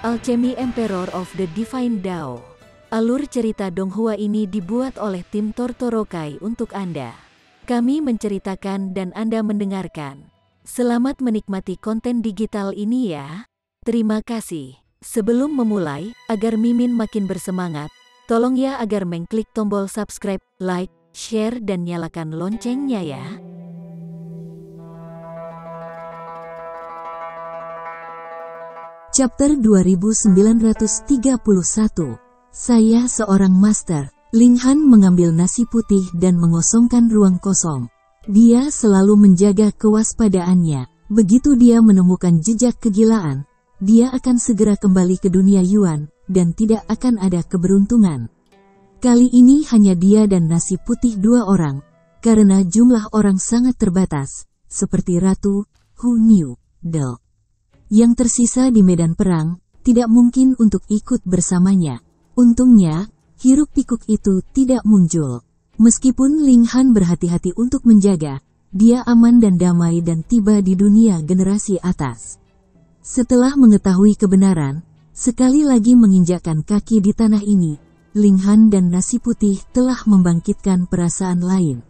Alchemy Emperor of the Divine Dao. Alur cerita Donghua ini dibuat oleh tim Tortorokai untuk Anda. Kami menceritakan dan Anda mendengarkan. Selamat menikmati konten digital ini ya. Terima kasih. Sebelum memulai, agar Mimin makin bersemangat, tolong ya agar mengklik tombol subscribe, like, share dan nyalakan loncengnya ya. Chapter 2931. Saya seorang master. Ling Han mengambil nasi putih dan mengosongkan ruang kosong. Dia selalu menjaga kewaspadaannya. Begitu dia menemukan jejak kegilaan, dia akan segera kembali ke dunia Yuan, dan tidak akan ada keberuntungan. Kali ini hanya dia dan nasi putih dua orang, karena jumlah orang sangat terbatas, seperti Ratu Hu Niu Del. Yang tersisa di medan perang, tidak mungkin untuk ikut bersamanya. Untungnya, hiruk-pikuk itu tidak muncul. Meskipun Ling Han berhati-hati untuk menjaga, dia aman dan damai dan tiba di dunia generasi atas. Setelah mengetahui kebenaran, sekali lagi menginjakkan kaki di tanah ini, Ling Han dan nasi putih telah membangkitkan perasaan lain.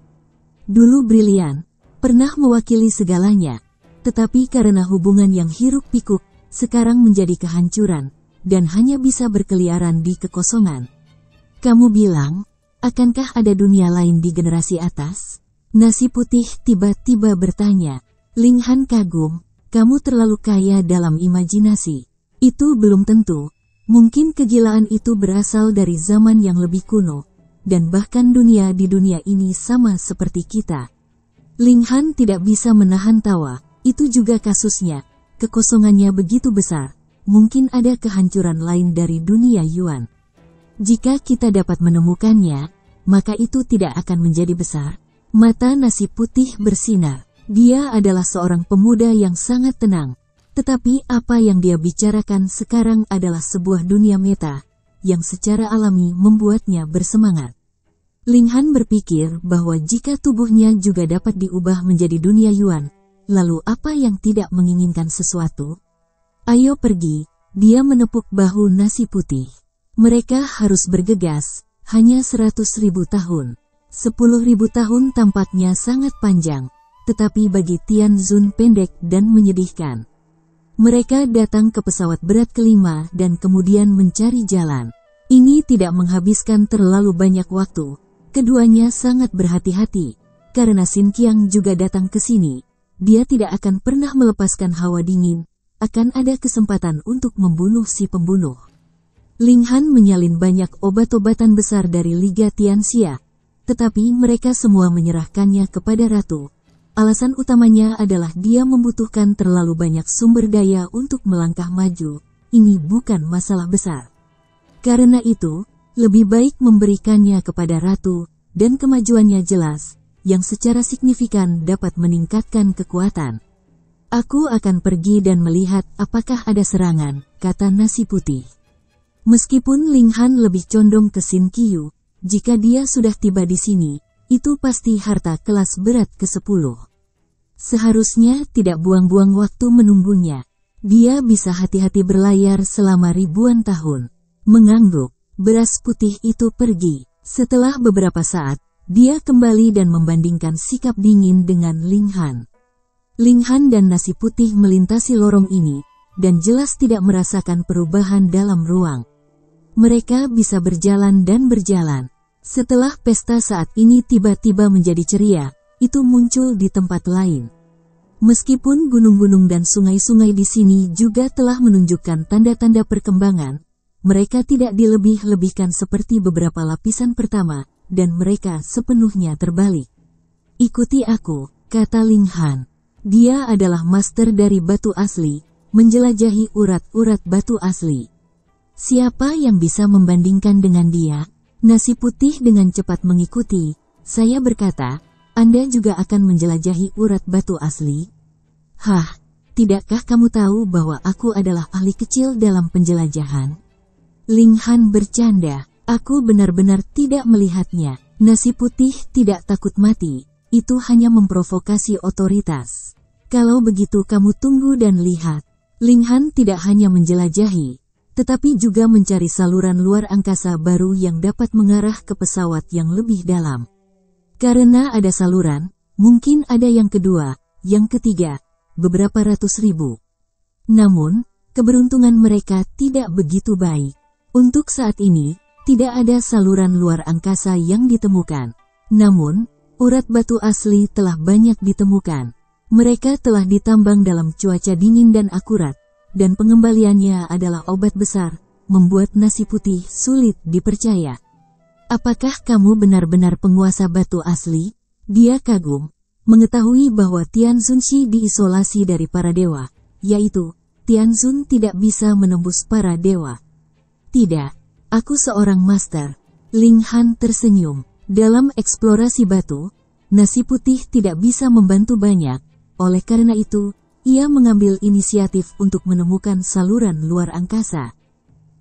Dulu brilian, pernah mewakili segalanya. Tetapi karena hubungan yang hiruk-pikuk, sekarang menjadi kehancuran, dan hanya bisa berkeliaran di kekosongan. Kamu bilang, akankah ada dunia lain di generasi atas? Nasi putih tiba-tiba bertanya. Ling Han kagum, kamu terlalu kaya dalam imajinasi. Itu belum tentu, mungkin kegilaan itu berasal dari zaman yang lebih kuno, dan bahkan dunia di dunia ini sama seperti kita. Ling Han tidak bisa menahan tawa. Itu juga kasusnya, kekosongannya begitu besar, mungkin ada kehancuran lain dari dunia Yuan. Jika kita dapat menemukannya, maka itu tidak akan menjadi besar. Mata nasi putih bersinar. Dia adalah seorang pemuda yang sangat tenang, tetapi apa yang dia bicarakan sekarang adalah sebuah dunia meta, yang secara alami membuatnya bersemangat. Ling Han berpikir bahwa jika tubuhnya juga dapat diubah menjadi dunia Yuan, lalu apa yang tidak menginginkan sesuatu? Ayo pergi, dia menepuk bahu nasi putih. Mereka harus bergegas, hanya 100.000 tahun. 10.000 tahun tampaknya sangat panjang, tetapi bagi Tian Zun pendek dan menyedihkan. Mereka datang ke pesawat berat kelima dan kemudian mencari jalan. Ini tidak menghabiskan terlalu banyak waktu. Keduanya sangat berhati-hati, karena Xin Qiang juga datang ke sini. Dia tidak akan pernah melepaskan hawa dingin, akan ada kesempatan untuk membunuh si pembunuh. Ling Han menyalin banyak obat-obatan besar dari Liga Tianxia, tetapi mereka semua menyerahkannya kepada Ratu. Alasan utamanya adalah dia membutuhkan terlalu banyak sumber daya untuk melangkah maju. Ini bukan masalah besar. Karena itu, lebih baik memberikannya kepada Ratu, dan kemajuannya jelas, yang secara signifikan dapat meningkatkan kekuatan. Aku akan pergi dan melihat apakah ada serangan, kata nasi putih. Meskipun Ling Han lebih condong ke Xin Qiu, jika dia sudah tiba di sini, itu pasti harta kelas berat ke-10. Seharusnya tidak buang-buang waktu menunggunya. Dia bisa hati-hati berlayar selama ribuan tahun. Mengangguk, beras putih itu pergi. Setelah beberapa saat, dia kembali dan membandingkan sikap dingin dengan Ling Han. Ling Han dan nasi putih melintasi lorong ini, dan jelas tidak merasakan perubahan dalam ruang. Mereka bisa berjalan dan berjalan. Setelah pesta saat ini tiba-tiba menjadi ceria, itu muncul di tempat lain. Meskipun gunung-gunung dan sungai-sungai di sini juga telah menunjukkan tanda-tanda perkembangan, mereka tidak dilebih-lebihkan seperti beberapa lapisan pertama, dan mereka sepenuhnya terbalik. Ikuti aku, kata Ling Han. Dia adalah master dari batu asli, menjelajahi urat-urat batu asli. Siapa yang bisa membandingkan dengan dia? Nasi putih dengan cepat mengikuti. Saya berkata, Anda juga akan menjelajahi urat batu asli? Hah, tidakkah kamu tahu bahwa aku adalah ahli kecil dalam penjelajahan? Ling Han bercanda. Aku benar-benar tidak melihatnya. Nasi putih tidak takut mati. Itu hanya memprovokasi otoritas. Kalau begitu kamu tunggu dan lihat. Ling Han tidak hanya menjelajahi, tetapi juga mencari saluran luar angkasa baru yang dapat mengarah ke pesawat yang lebih dalam. Karena ada saluran, mungkin ada yang kedua, yang ketiga, beberapa ratus ribu. Namun, keberuntungan mereka tidak begitu baik. Untuk saat ini, tidak ada saluran luar angkasa yang ditemukan. Namun, urat batu asli telah banyak ditemukan. Mereka telah ditambang dalam cuaca dingin dan akurat, dan pengembaliannya adalah obat besar, membuat nasi putih sulit dipercaya. Apakah kamu benar-benar penguasa batu asli? Dia kagum, mengetahui bahwa Tianzunshi diisolasi dari para dewa, yaitu, Tianzun tidak bisa menembus para dewa. Tidak. Aku seorang master. Ling Han tersenyum. Dalam eksplorasi batu, nasi putih tidak bisa membantu banyak. Oleh karena itu, ia mengambil inisiatif untuk menemukan saluran luar angkasa.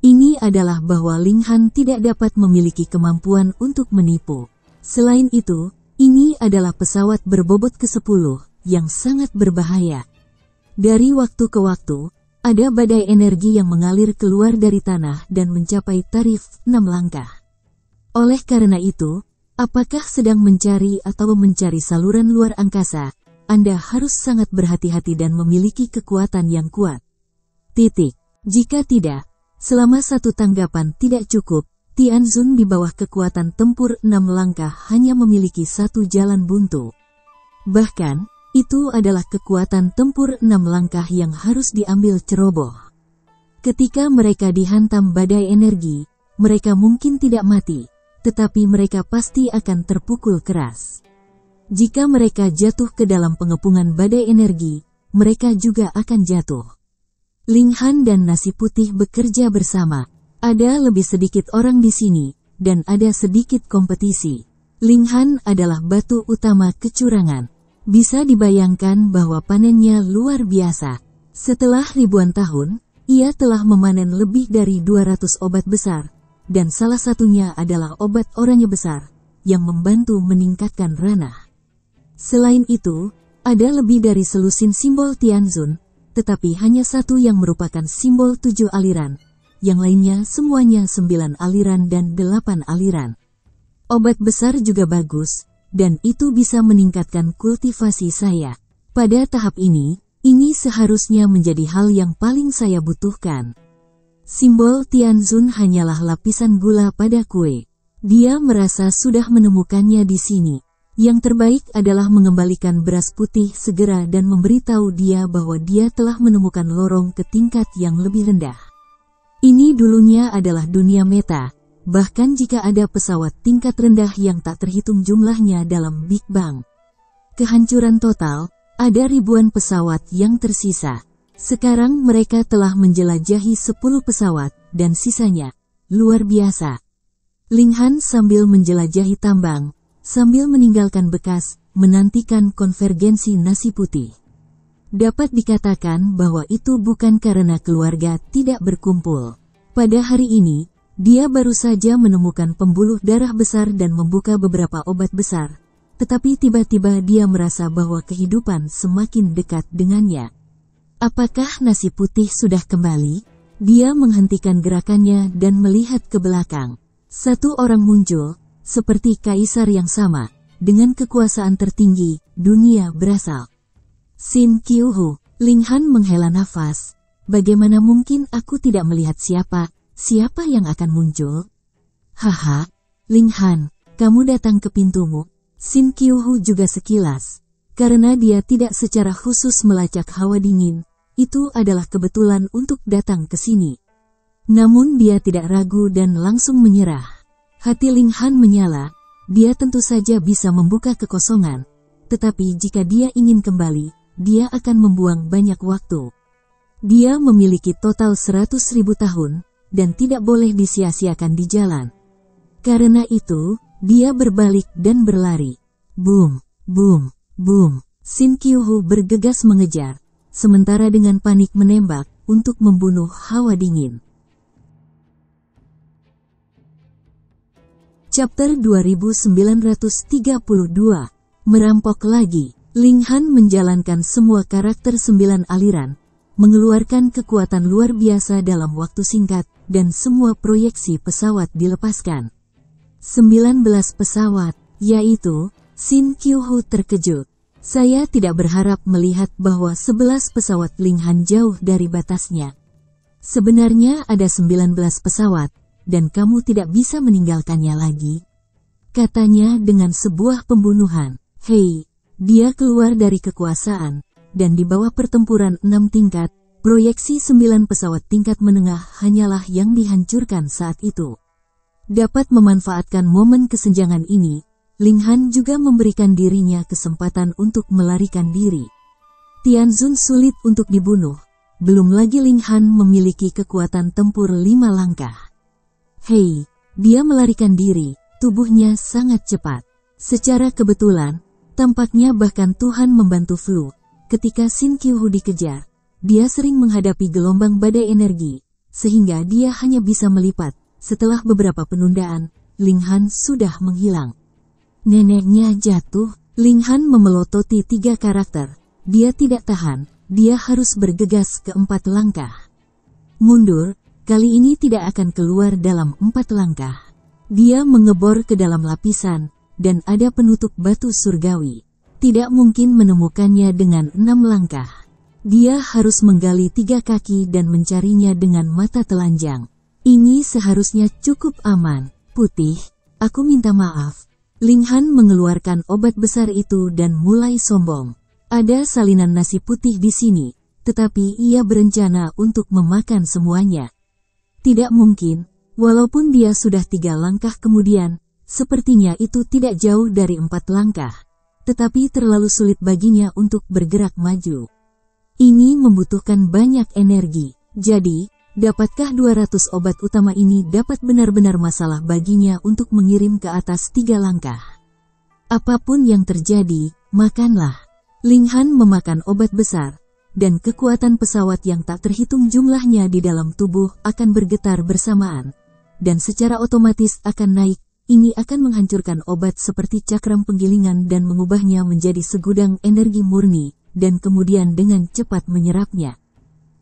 Ini adalah bahwa Ling Han tidak dapat memiliki kemampuan untuk menipu. Selain itu, ini adalah pesawat berbobot ke-10 yang sangat berbahaya. Dari waktu ke waktu, ada badai energi yang mengalir keluar dari tanah dan mencapai tarif 6 langkah. Oleh karena itu, apakah sedang mencari atau mencari saluran luar angkasa, Anda harus sangat berhati-hati dan memiliki kekuatan yang kuat. Jika tidak, selama satu tanggapan tidak cukup, Tianzun di bawah kekuatan tempur 6 langkah hanya memiliki satu jalan buntu. Bahkan, itu adalah kekuatan tempur 6 langkah yang harus diambil ceroboh. Ketika mereka dihantam badai energi, mereka mungkin tidak mati, tetapi mereka pasti akan terpukul keras. Jika mereka jatuh ke dalam pengepungan badai energi, mereka juga akan jatuh. Ling Han dan nasi putih bekerja bersama. Ada lebih sedikit orang di sini, dan ada sedikit kompetisi. Ling Han adalah batu utama kecurangan. Bisa dibayangkan bahwa panennya luar biasa. Setelah ribuan tahun, ia telah memanen lebih dari 200 obat besar, dan salah satunya adalah obat oranye besar, yang membantu meningkatkan ranah. Selain itu, ada lebih dari selusin simbol Tianzun, tetapi hanya satu yang merupakan simbol 7 aliran, yang lainnya semuanya 9 aliran dan 8 aliran. Obat besar juga bagus, dan itu bisa meningkatkan kultivasi saya. Pada tahap ini seharusnya menjadi hal yang paling saya butuhkan. Simbol Tianzun hanyalah lapisan gula pada kue. Dia merasa sudah menemukannya di sini. Yang terbaik adalah mengembalikan beras putih segera dan memberitahu dia bahwa dia telah menemukan lorong ke tingkat yang lebih rendah. Ini dulunya adalah dunia meta. Bahkan jika ada pesawat tingkat rendah yang tak terhitung jumlahnya dalam Big Bang. Kehancuran total, ada ribuan pesawat yang tersisa. Sekarang mereka telah menjelajahi 10 pesawat, dan sisanya, luar biasa. Ling Han sambil menjelajahi tambang, sambil meninggalkan bekas, menantikan konvergensi nasi putih. Dapat dikatakan bahwa itu bukan karena keluarga tidak berkumpul. Pada hari ini, dia baru saja menemukan pembuluh darah besar dan membuka beberapa obat besar, tetapi tiba-tiba dia merasa bahwa kehidupan semakin dekat dengannya. Apakah nasi putih sudah kembali? Dia menghentikan gerakannya dan melihat ke belakang. Satu orang muncul, seperti kaisar yang sama, dengan kekuasaan tertinggi, dunia berasal. Xin Qiuhu, Ling Han menghela nafas. Bagaimana mungkin aku tidak melihat siapa yang akan muncul? Haha, Ling Han, kamu datang ke pintumu. Xin Qiuhu juga sekilas. Karena dia tidak secara khusus melacak hawa dingin, itu adalah kebetulan untuk datang ke sini. Namun dia tidak ragu dan langsung menyerah. Hati Ling Han menyala, dia tentu saja bisa membuka kekosongan. Tetapi jika dia ingin kembali, dia akan membuang banyak waktu. Dia memiliki total 100.000 tahun, dan tidak boleh disia-siakan di jalan. Karena itu, dia berbalik dan berlari. Boom, boom, boom. Xin Qiuhu bergegas mengejar, sementara dengan panik menembak untuk membunuh hawa dingin. Chapter 2932. Merampok lagi. Ling Han menjalankan semua karakter 9 aliran, mengeluarkan kekuatan luar biasa dalam waktu singkat, dan semua proyeksi pesawat dilepaskan. 19 pesawat, yaitu, Shin Kyu-ho terkejut. Saya tidak berharap melihat bahwa 11 pesawat Ling Han jauh dari batasnya. Sebenarnya ada 19 pesawat, dan kamu tidak bisa meninggalkannya lagi. Katanya dengan sebuah pembunuhan. Hei, dia keluar dari kekuasaan, dan di bawah pertempuran 6 tingkat, proyeksi 9 pesawat tingkat menengah hanyalah yang dihancurkan saat itu. Dapat memanfaatkan momen kesenjangan ini, Ling Han juga memberikan dirinya kesempatan untuk melarikan diri. Tianzun sulit untuk dibunuh, belum lagi Ling Han memiliki kekuatan tempur 5 langkah. Hei, dia melarikan diri, tubuhnya sangat cepat. Secara kebetulan, tampaknya bahkan Tuhan membantu Flu. Ketika Shin Kyu-ho dikejar, dia sering menghadapi gelombang badai energi, sehingga dia hanya bisa melipat. Setelah beberapa penundaan, Ling Han sudah menghilang. Neneknya jatuh, Ling Han memelototi 3 karakter. Dia tidak tahan, dia harus bergegas ke 4 langkah. Mundur, kali ini tidak akan keluar dalam 4 langkah. Dia mengebor ke dalam lapisan, dan ada penutup batu surgawi. Tidak mungkin menemukannya dengan 6 langkah. Dia harus menggali 3 kaki dan mencarinya dengan mata telanjang. Ini seharusnya cukup aman. Putih, aku minta maaf. Ling Han mengeluarkan obat besar itu dan mulai sombong. Ada salinan nasi putih di sini, tetapi ia berencana untuk memakan semuanya. Tidak mungkin, walaupun dia sudah 3 langkah kemudian, sepertinya itu tidak jauh dari 4 langkah. Tetapi terlalu sulit baginya untuk bergerak maju. Ini membutuhkan banyak energi. Jadi, dapatkah 200 obat utama ini dapat benar-benar masalah baginya untuk mengirim ke atas 3 langkah? Apapun yang terjadi, makanlah. Ling Han memakan obat besar, dan kekuatan pesawat yang tak terhitung jumlahnya di dalam tubuh akan bergetar bersamaan, dan secara otomatis akan naik. Ini akan menghancurkan obat seperti cakram penggilingan dan mengubahnya menjadi segudang energi murni, dan kemudian dengan cepat menyerapnya.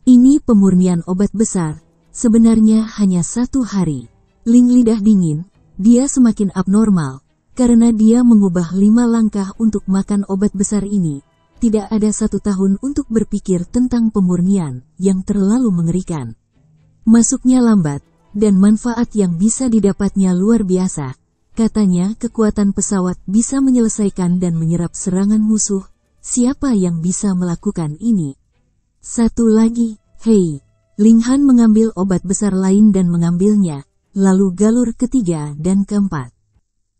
Ini pemurnian obat besar, sebenarnya hanya 1 hari. Ling lidah dingin, dia semakin abnormal, karena dia mengubah 5 langkah untuk makan obat besar ini. Tidak ada 1 tahun untuk berpikir tentang pemurnian, yang terlalu mengerikan. Masuknya lambat, dan manfaat yang bisa didapatnya luar biasa. Katanya kekuatan pesawat bisa menyelesaikan dan menyerap serangan musuh. Siapa yang bisa melakukan ini? 1 lagi, hei. Ling Han mengambil obat besar lain dan mengambilnya, lalu galur ketiga dan keempat.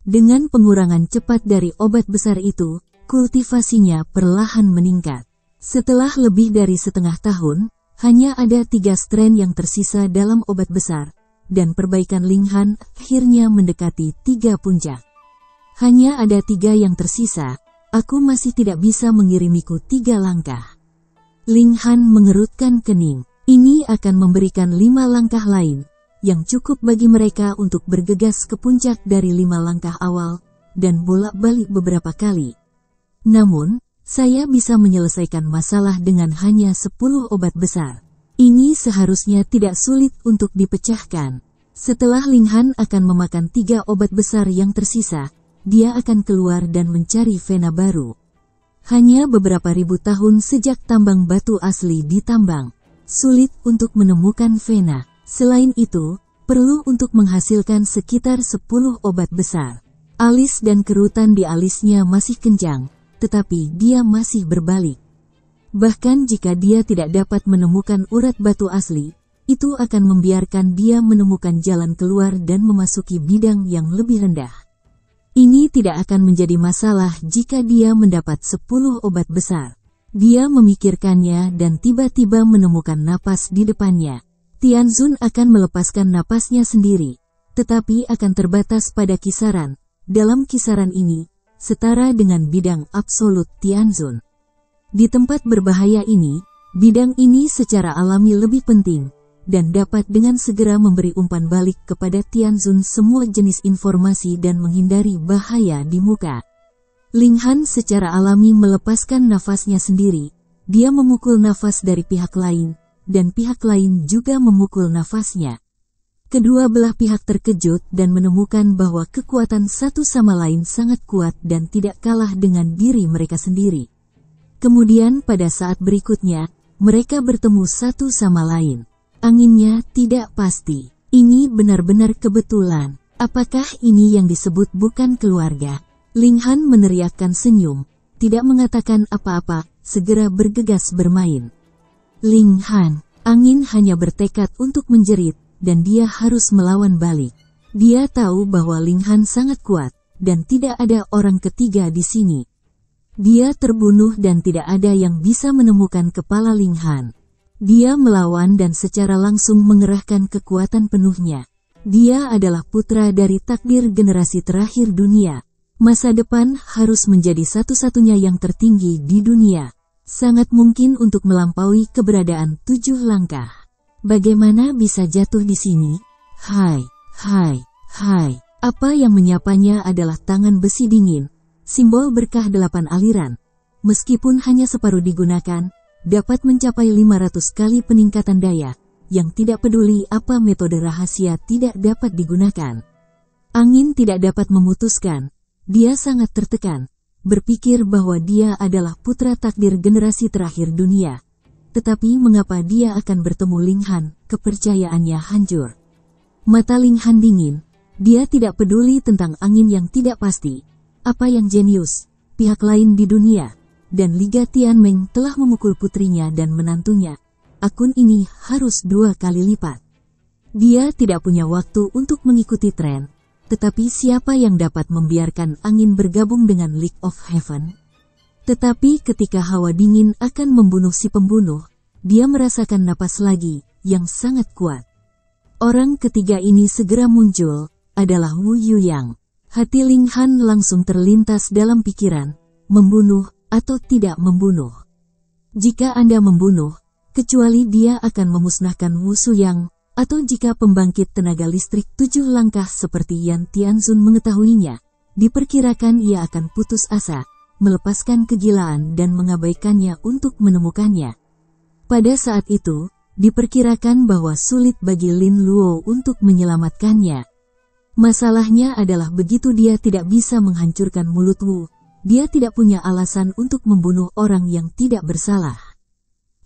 Dengan pengurangan cepat dari obat besar itu, kultivasinya perlahan meningkat. Setelah lebih dari setengah tahun, hanya ada 3 strain yang tersisa dalam obat besar. Dan perbaikan Ling Han akhirnya mendekati 3 puncak. Hanya ada 3 yang tersisa, aku masih tidak bisa mengirimiku 3 langkah. Ling Han mengerutkan kening. Ini akan memberikan 5 langkah lain, yang cukup bagi mereka untuk bergegas ke puncak dari 5 langkah awal, dan bolak-balik beberapa kali. Namun, saya bisa menyelesaikan masalah dengan hanya 10 obat besar. Ini seharusnya tidak sulit untuk dipecahkan. Setelah Ling Han akan memakan 3 obat besar yang tersisa, dia akan keluar dan mencari vena baru. Hanya beberapa ribu tahun sejak tambang batu asli ditambang, sulit untuk menemukan vena. Selain itu, perlu untuk menghasilkan sekitar 10 obat besar. Alis dan kerutan di alisnya masih kencang, tetapi dia masih berbalik. Bahkan jika dia tidak dapat menemukan urat batu asli, itu akan membiarkan dia menemukan jalan keluar dan memasuki bidang yang lebih rendah. Ini tidak akan menjadi masalah jika dia mendapat 10 obat besar. Dia memikirkannya dan tiba-tiba menemukan napas di depannya. Tianzun akan melepaskan napasnya sendiri, tetapi akan terbatas pada kisaran. Dalam kisaran ini, setara dengan bidang absolut Tianzun. Di tempat berbahaya ini, bidang ini secara alami lebih penting, dan dapat dengan segera memberi umpan balik kepada Tianzun semua jenis informasi dan menghindari bahaya di muka. Ling Han secara alami melepaskan nafasnya sendiri, Dia memukul nafas dari pihak lain, dan pihak lain juga memukul nafasnya. Kedua belah pihak terkejut dan menemukan bahwa kekuatan satu sama lain sangat kuat dan tidak kalah dengan diri mereka sendiri. Kemudian pada saat berikutnya, mereka bertemu satu sama lain. Anginnya tidak pasti. Ini benar-benar kebetulan. Apakah ini yang disebut bukan keluarga? Ling Han meneriakkan senyum, tidak mengatakan apa-apa, segera bergegas bermain. Ling Han, angin hanya bertekad untuk menjerit, dan dia harus melawan balik. Dia tahu bahwa Ling Han sangat kuat, dan tidak ada orang ketiga di sini. Dia terbunuh dan tidak ada yang bisa menemukan kepala Ling Han. Dia melawan dan secara langsung mengerahkan kekuatan penuhnya. Dia adalah putra dari takdir generasi terakhir dunia. Masa depan harus menjadi satu-satunya yang tertinggi di dunia. Sangat mungkin untuk melampaui keberadaan 7 langkah. Bagaimana bisa jatuh di sini? Hai. Apa yang menyapanya adalah tangan besi dingin, simbol berkah 8 aliran. Meskipun hanya separuh digunakan, dapat mencapai 500 kali peningkatan daya, yang tidak peduli apa metode rahasia tidak dapat digunakan. Angin tidak dapat memutuskan, dia sangat tertekan, berpikir bahwa dia adalah putra takdir generasi terakhir dunia. Tetapi mengapa dia akan bertemu Ling Han, kepercayaannya hancur. Mata Ling Han dingin, dia tidak peduli tentang angin yang tidak pasti. Apa yang jenius, pihak lain di dunia, dan Liga Tianmeng telah memukul putrinya dan menantunya. Akun ini harus 2 kali lipat. Dia tidak punya waktu untuk mengikuti tren, tetapi siapa yang dapat membiarkan angin bergabung dengan League of Heaven? Tetapi ketika hawa dingin akan membunuh si pembunuh, dia merasakan napas lagi, yang sangat kuat. Orang ketiga ini segera muncul, adalah Wu Yuyang. Hati Ling Han langsung terlintas dalam pikiran, membunuh atau tidak membunuh. Jika Anda membunuh, kecuali dia akan memusnahkan Wu Suyang, atau jika pembangkit tenaga listrik 7 langkah seperti Yan Tianzun mengetahuinya, diperkirakan ia akan putus asa, melepaskan kegilaan dan mengabaikannya untuk menemukannya. Pada saat itu, diperkirakan bahwa sulit bagi Lin Luo untuk menyelamatkannya. Masalahnya adalah begitu dia tidak bisa menghancurkan mulut Wu, dia tidak punya alasan untuk membunuh orang yang tidak bersalah.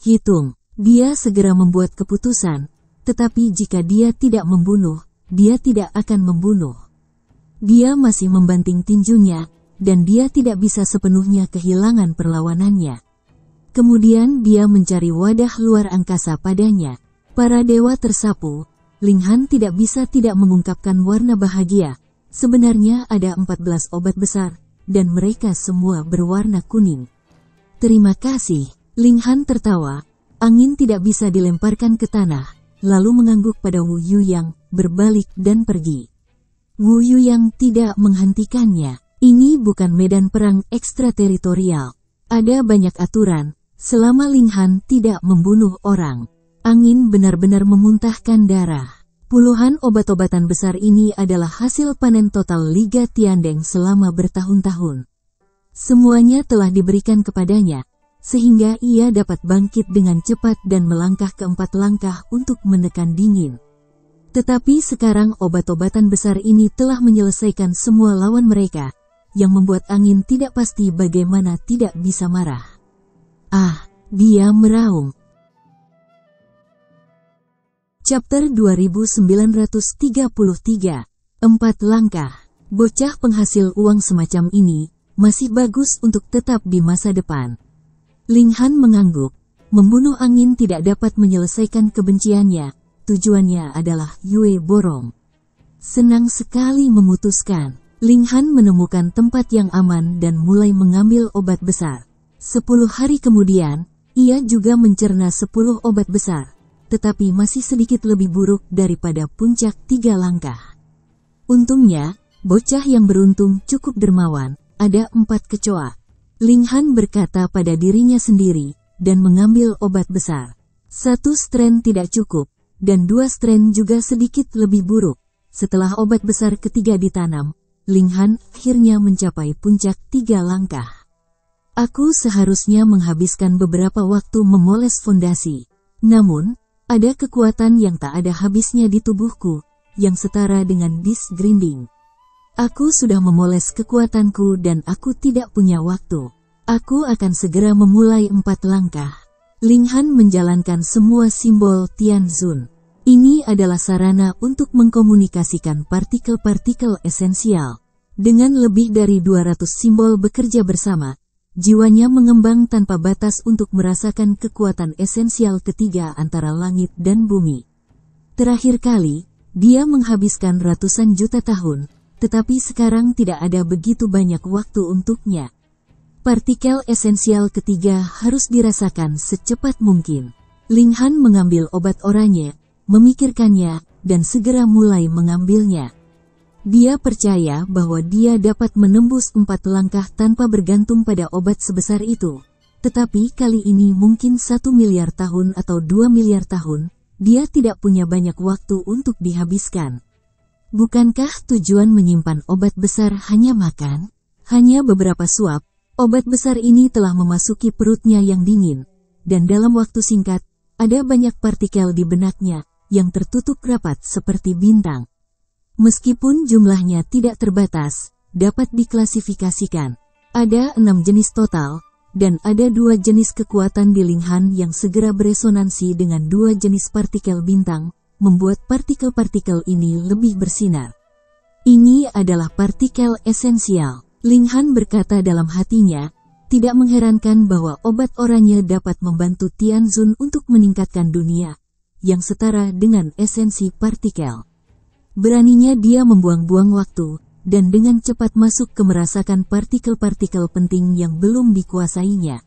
Hitung, dia segera membuat keputusan, tetapi jika dia tidak membunuh, dia tidak akan membunuh. Dia masih membanting tinjunya, dan dia tidak bisa sepenuhnya kehilangan perlawanannya. Kemudian dia mencari wadah luar angkasa padanya. Para dewa tersapu, Ling Han tidak bisa tidak mengungkapkan warna bahagia. Sebenarnya ada 14 obat besar, dan mereka semua berwarna kuning. Terima kasih, Ling Han tertawa. Angin tidak bisa dilemparkan ke tanah, lalu mengangguk pada Wu Yuyang, berbalik dan pergi. Wu Yuyang tidak menghentikannya. Ini bukan medan perang ekstrateritorial. Ada banyak aturan, selama Ling Han tidak membunuh orang. Angin benar-benar memuntahkan darah. Puluhan obat-obatan besar ini adalah hasil panen total Liga Tiandeng selama bertahun-tahun. Semuanya telah diberikan kepadanya, sehingga ia dapat bangkit dengan cepat dan melangkah ke 4 langkah untuk menekan dingin. Tetapi sekarang obat-obatan besar ini telah menyelesaikan semua lawan mereka, yang membuat angin tidak pasti bagaimana tidak bisa marah. Dia meraung. Chapter 2933, 4 langkah. Bocah penghasil uang semacam ini, masih bagus untuk tetap di masa depan. Ling Han mengangguk, membunuh angin tidak dapat menyelesaikan kebenciannya, tujuannya adalah Yue Borong. Senang sekali memutuskan. Ling Han menemukan tempat yang aman dan mulai mengambil obat besar. 10 hari kemudian, ia juga mencerna 10 obat besar, tetapi masih sedikit lebih buruk daripada puncak 3 langkah. Untungnya, bocah yang beruntung cukup dermawan, ada 4 kecoa. Ling Han berkata pada dirinya sendiri, dan mengambil obat besar. 1 strain tidak cukup, dan 2 strain juga sedikit lebih buruk. Setelah obat besar ketiga ditanam, Ling Han akhirnya mencapai puncak 3 langkah. Aku seharusnya menghabiskan beberapa waktu memoles fondasi. Namun, ada kekuatan yang tak ada habisnya di tubuhku, yang setara dengan disk grinding. Aku sudah memoles kekuatanku dan aku tidak punya waktu. Aku akan segera memulai 4 langkah. Linghan menjalankan semua simbol Tianzun. Ini adalah sarana untuk mengkomunikasikan partikel-partikel esensial. Dengan lebih dari 200 simbol bekerja bersama, jiwanya mengembang tanpa batas untuk merasakan kekuatan esensial ketiga antara langit dan bumi. Terakhir kali, dia menghabiskan ratusan juta tahun, tetapi sekarang tidak ada begitu banyak waktu untuknya. Partikel esensial ketiga harus dirasakan secepat mungkin. Linghan mengambil obat oranye, memikirkannya, dan segera mulai mengambilnya. Dia percaya bahwa dia dapat menembus 4 langkah tanpa bergantung pada obat sebesar itu. Tetapi kali ini mungkin 1 miliar tahun atau 2 miliar tahun, dia tidak punya banyak waktu untuk dihabiskan. Bukankah tujuan menyimpan obat besar hanya makan? Hanya beberapa suap, obat besar ini telah memasuki perutnya yang dingin, dan dalam waktu singkat, ada banyak partikel di benaknya, yang tertutup rapat seperti bintang. Meskipun jumlahnya tidak terbatas, dapat diklasifikasikan. Ada 6 jenis total, dan ada 2 jenis kekuatan di Linghan yang segera beresonansi dengan 2 jenis partikel bintang, membuat partikel-partikel ini lebih bersinar. Ini adalah partikel esensial. Linghan berkata dalam hatinya, tidak mengherankan bahwa obat oranye dapat membantu Tianzun untuk meningkatkan dunia, yang setara dengan esensi partikel. Beraninya dia membuang-buang waktu, dan dengan cepat masuk ke merasakan partikel-partikel penting yang belum dikuasainya.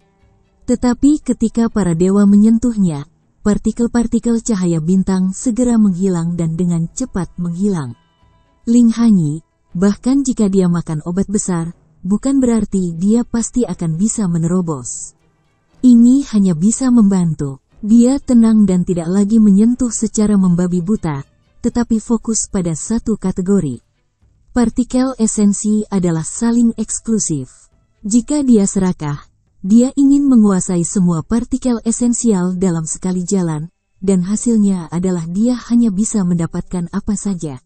Tetapi ketika para dewa menyentuhnya, partikel-partikel cahaya bintang segera menghilang dan dengan cepat menghilang. Linghan, bahkan jika dia makan obat besar, bukan berarti dia pasti akan bisa menerobos. Ini hanya bisa membantu. Dia tenang dan tidak lagi menyentuh secara membabi buta, tetapi fokus pada satu kategori. Partikel esensi adalah saling eksklusif. Jika dia serakah, dia ingin menguasai semua partikel esensial dalam sekali jalan, dan hasilnya adalah dia hanya bisa mendapatkan apa saja.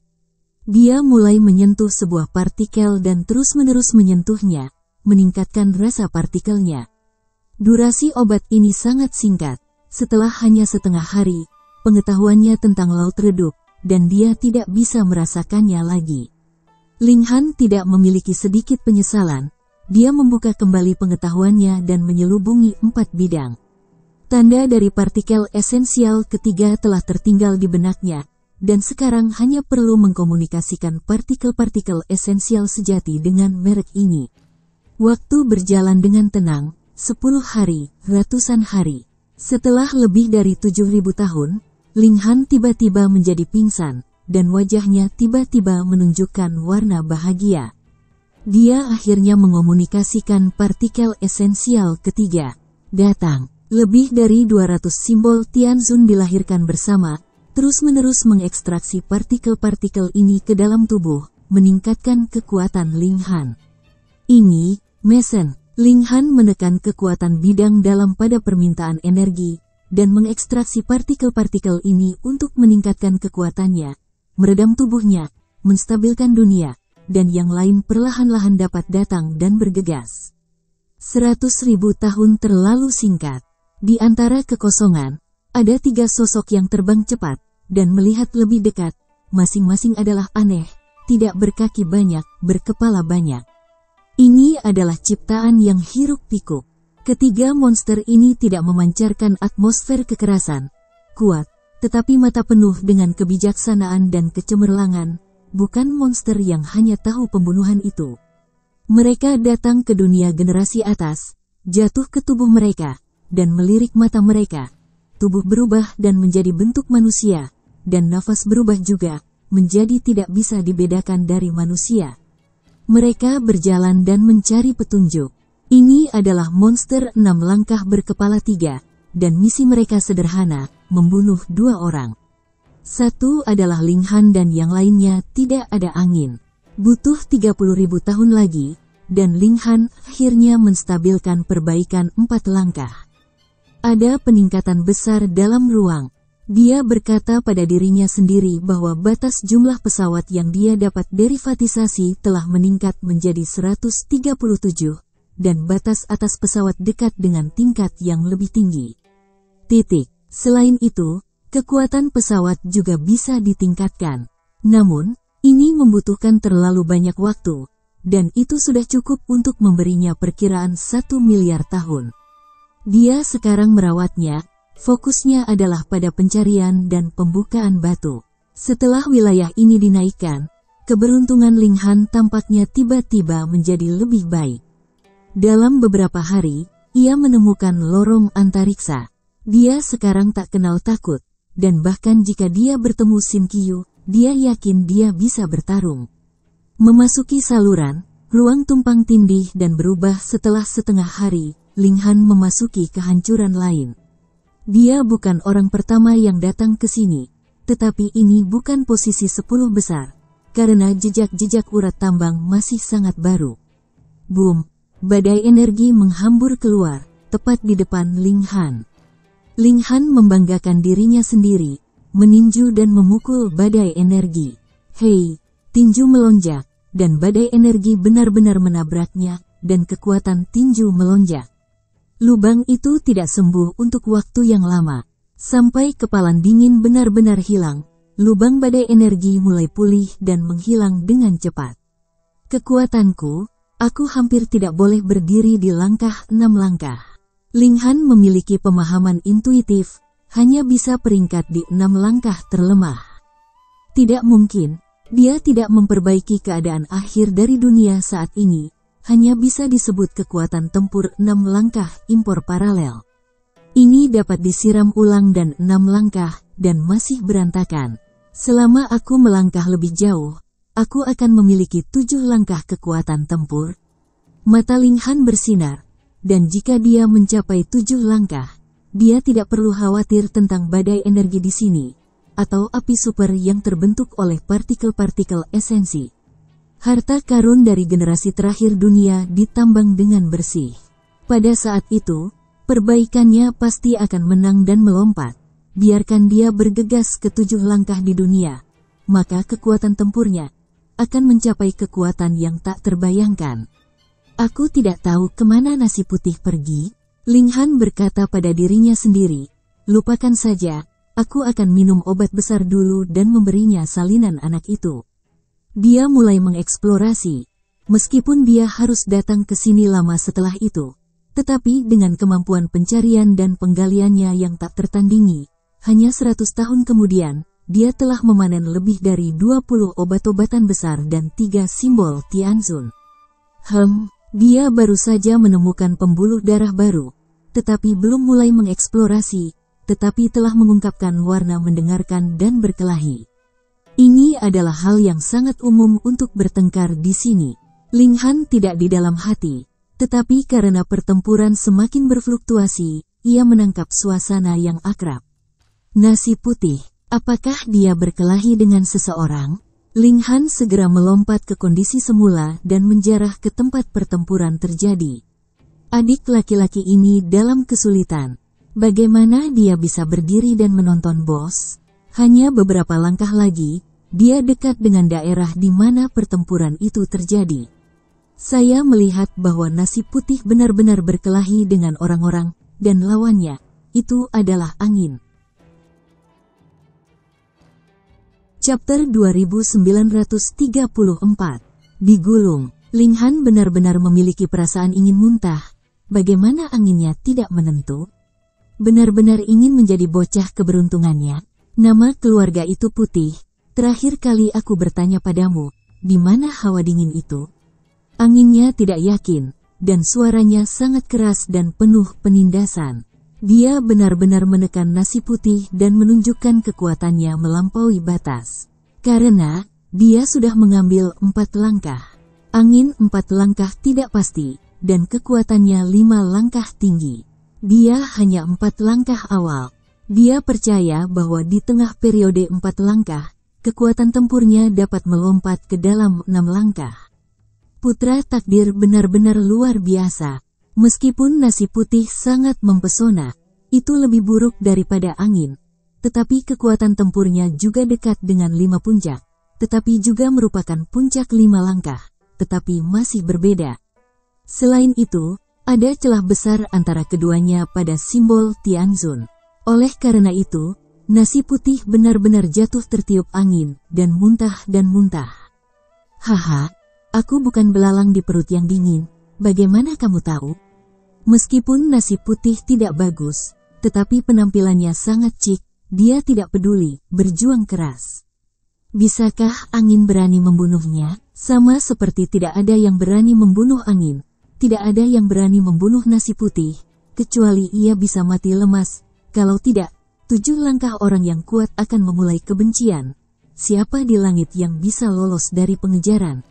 Dia mulai menyentuh sebuah partikel dan terus-menerus menyentuhnya, meningkatkan rasa partikelnya. Durasi obat ini sangat singkat. Setelah hanya setengah hari, pengetahuannya tentang laut redup, dan dia tidak bisa merasakannya lagi. Linghan tidak memiliki sedikit penyesalan. Dia membuka kembali pengetahuannya dan menyelubungi 4 bidang. Tanda dari partikel esensial ketiga telah tertinggal di benaknya, dan sekarang hanya perlu mengkomunikasikan partikel-partikel esensial sejati dengan merek ini. Waktu berjalan dengan tenang, 10 hari, ratusan hari. Setelah lebih dari 7.000 tahun, Linghan tiba-tiba menjadi pingsan, dan wajahnya tiba-tiba menunjukkan warna bahagia. Dia akhirnya mengomunikasikan partikel esensial ketiga. Datang. Lebih dari 200 simbol Tianzun dilahirkan bersama, terus-menerus mengekstraksi partikel-partikel ini ke dalam tubuh, meningkatkan kekuatan Linghan. Ini, Mesen. Linghan menekan kekuatan bidang dalam pada permintaan energi, dan mengekstraksi partikel-partikel ini untuk meningkatkan kekuatannya, meredam tubuhnya, menstabilkan dunia, dan yang lain perlahan-lahan dapat datang dan bergegas. 100.000 tahun terlalu singkat. Di antara kekosongan, ada 3 sosok yang terbang cepat, dan melihat lebih dekat, masing-masing adalah aneh, tidak berkaki banyak, berkepala banyak. Ini adalah ciptaan yang hiruk-pikuk. Ketiga monster ini tidak memancarkan atmosfer kekerasan, kuat, tetapi mata penuh dengan kebijaksanaan dan kecemerlangan, bukan monster yang hanya tahu pembunuhan itu. Mereka datang ke dunia generasi atas, jatuh ke tubuh mereka, dan melirik mata mereka. Tubuh berubah dan menjadi bentuk manusia, dan nafas berubah juga, menjadi tidak bisa dibedakan dari manusia. Mereka berjalan dan mencari petunjuk. Ini adalah monster 6 langkah berkepala 3, dan misi mereka sederhana, membunuh 2 orang. Satu adalah Linghan dan yang lainnya tidak ada angin. Butuh 30.000 tahun lagi, dan Ling Han akhirnya menstabilkan perbaikan 4 langkah. Ada peningkatan besar dalam ruang. Dia berkata pada dirinya sendiri bahwa batas jumlah pesawat yang dia dapat derivatisasi telah meningkat menjadi 137, dan batas atas pesawat dekat dengan tingkat yang lebih tinggi. Selain itu, kekuatan pesawat juga bisa ditingkatkan. Namun, ini membutuhkan terlalu banyak waktu, dan itu sudah cukup untuk memberinya perkiraan 1 miliar tahun. Dia sekarang merawatnya. Fokusnya adalah pada pencarian dan pembukaan batu. Setelah wilayah ini dinaikkan, keberuntungan Ling Han tampaknya tiba-tiba menjadi lebih baik. Dalam beberapa hari, ia menemukan lorong antariksa. Dia sekarang tak kenal takut, dan bahkan jika dia bertemu Sim Qiu, dia yakin dia bisa bertarung. Memasuki saluran, ruang tumpang tindih dan berubah setelah setengah hari, Ling Han memasuki kehancuran lain. Dia bukan orang pertama yang datang ke sini, tetapi ini bukan posisi 10 besar, karena jejak-jejak urat tambang masih sangat baru. Boom! Badai energi menghambur keluar, tepat di depan Ling Han. Ling Han membanggakan dirinya sendiri, meninju dan memukul badai energi. Hei! Tinju melonjak, dan badai energi benar-benar menabraknya, dan kekuatan tinju melonjak. Lubang itu tidak sembuh untuk waktu yang lama. Sampai kepalan dingin benar-benar hilang, lubang badai energi mulai pulih dan menghilang dengan cepat. Kekuatanku, aku hampir tidak boleh berdiri di langkah 6 langkah. Ling Han memiliki pemahaman intuitif, hanya bisa peringkat di 6 langkah terlemah. Tidak mungkin, dia tidak memperbaiki keadaan akhir dari dunia saat ini. Hanya bisa disebut kekuatan tempur 6 langkah impor paralel. Ini dapat disiram ulang dan 6 langkah, dan masih berantakan. Selama aku melangkah lebih jauh, aku akan memiliki 7 langkah kekuatan tempur. Mata Ling Han bersinar, dan jika dia mencapai 7 langkah, dia tidak perlu khawatir tentang badai energi di sini, atau api super yang terbentuk oleh partikel-partikel esensi. Harta karun dari generasi terakhir dunia ditambang dengan bersih. Pada saat itu, perbaikannya pasti akan menang dan melompat. Biarkan dia bergegas ke 7 langkah di dunia, maka kekuatan tempurnya akan mencapai kekuatan yang tak terbayangkan. Aku tidak tahu kemana nasi putih pergi, Ling Han berkata pada dirinya sendiri. Lupakan saja, aku akan minum obat besar dulu dan memberinya salinan anak itu. Dia mulai mengeksplorasi, meskipun dia harus datang ke sini lama setelah itu. Tetapi dengan kemampuan pencarian dan penggaliannya yang tak tertandingi, hanya 100 tahun kemudian, dia telah memanen lebih dari 20 obat-obatan besar dan 3 simbol Tianzun. Dia baru saja menemukan pembuluh darah baru, tetapi belum mulai mengeksplorasi, tetapi telah mengungkapkan warna mendengarkan dan berkelahi. Ini adalah hal yang sangat umum untuk bertengkar di sini. Ling Han tidak di dalam hati, tetapi karena pertempuran semakin berfluktuasi, ia menangkap suasana yang akrab. Nasi putih, apakah dia berkelahi dengan seseorang? Ling Han segera melompat ke kondisi semula dan menjarah ke tempat pertempuran terjadi. Adik laki-laki ini dalam kesulitan. Bagaimana dia bisa berdiri dan menonton bos? Hanya beberapa langkah lagi, dia dekat dengan daerah di mana pertempuran itu terjadi. Saya melihat bahwa nasi putih benar-benar berkelahi dengan orang-orang, dan lawannya, itu adalah angin. Chapter 2934. Digulung. Ling Han benar-benar memiliki perasaan ingin muntah. Bagaimana anginnya tidak menentu? Benar-benar ingin menjadi bocah keberuntungannya. Nama keluarga itu putih. Terakhir kali aku bertanya padamu, di mana hawa dingin itu? Anginnya tidak yakin, dan suaranya sangat keras dan penuh penindasan. Dia benar-benar menekan nasi putih dan menunjukkan kekuatannya melampaui batas. Karena, dia sudah mengambil 4 langkah. Angin 4 langkah tidak pasti, dan kekuatannya 5 langkah tinggi. Dia hanya 4 langkah awal. Dia percaya bahwa di tengah periode 4 langkah, kekuatan tempurnya dapat melompat ke dalam 6 langkah. Putra takdir benar-benar luar biasa. Meskipun nasi putih sangat mempesona, itu lebih buruk daripada angin. Tetapi kekuatan tempurnya juga dekat dengan 5 puncak. Tetapi juga merupakan puncak 5 langkah. Tetapi masih berbeda. Selain itu, ada celah besar antara keduanya pada simbol Tianzun. Oleh karena itu, nasi putih benar-benar jatuh tertiup angin, dan muntah. Haha, aku bukan belalang di perut yang dingin, bagaimana kamu tahu? Meskipun nasi putih tidak bagus, tetapi penampilannya sangat cik, dia tidak peduli, berjuang keras. Bisakah angin berani membunuhnya? Sama seperti tidak ada yang berani membunuh angin, tidak ada yang berani membunuh nasi putih, kecuali ia bisa mati lemas. Kalau tidak, 7 langkah orang yang kuat akan memulai kebencian. Siapa di langit yang bisa lolos dari pengejaran?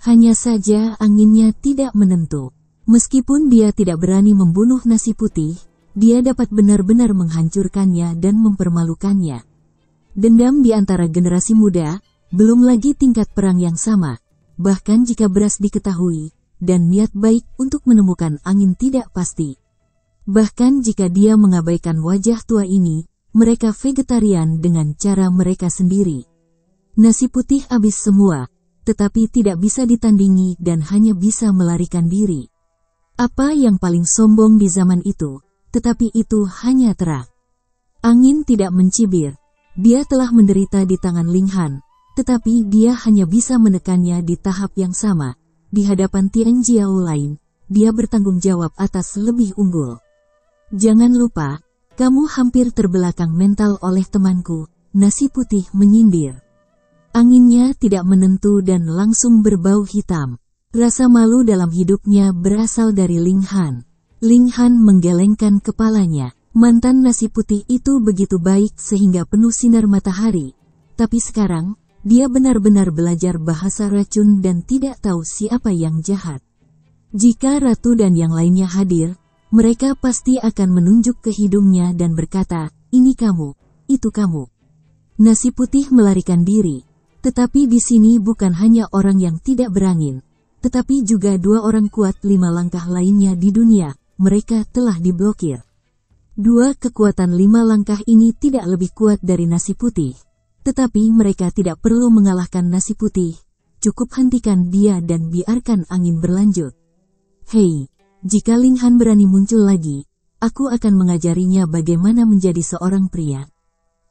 Hanya saja anginnya tidak menentu. Meskipun dia tidak berani membunuh nasi putih, dia dapat benar-benar menghancurkannya dan mempermalukannya. Dendam di antara generasi muda, belum lagi tingkat perang yang sama. Bahkan jika beras diketahui, dan niat baik untuk menemukan angin tidak pasti. Bahkan jika dia mengabaikan wajah tua ini, mereka vegetarian dengan cara mereka sendiri. Nasi putih habis semua, tetapi tidak bisa ditandingi dan hanya bisa melarikan diri. Apa yang paling sombong di zaman itu, tetapi itu hanya terak. Angin tidak mencibir, dia telah menderita di tangan Ling Han, tetapi dia hanya bisa menekannya di tahap yang sama. Di hadapan Tian Jiao lain, dia bertanggung jawab atas lebih unggul. Jangan lupa, kamu hampir terbelakang mental oleh temanku, nasi putih menyindir. Anginnya tidak menentu dan langsung berbau hitam. Rasa malu dalam hidupnya berasal dari Ling Han. Ling Han menggelengkan kepalanya. Mantan nasi putih itu begitu baik sehingga penuh sinar matahari. Tapi sekarang, dia benar-benar belajar bahasa racun dan tidak tahu siapa yang jahat. Jika ratu dan yang lainnya hadir, mereka pasti akan menunjuk ke hidungnya dan berkata, ini kamu, itu kamu. Nasi putih melarikan diri. Tetapi di sini bukan hanya orang yang tidak berangin, tetapi juga 2 orang kuat 5 langkah lainnya di dunia, mereka telah diblokir. 2 kekuatan 5 langkah ini tidak lebih kuat dari nasi putih. Tetapi mereka tidak perlu mengalahkan nasi putih, cukup hentikan dia dan biarkan angin berlanjut. Hei, jika Ling Han berani muncul lagi, aku akan mengajarinya bagaimana menjadi seorang pria.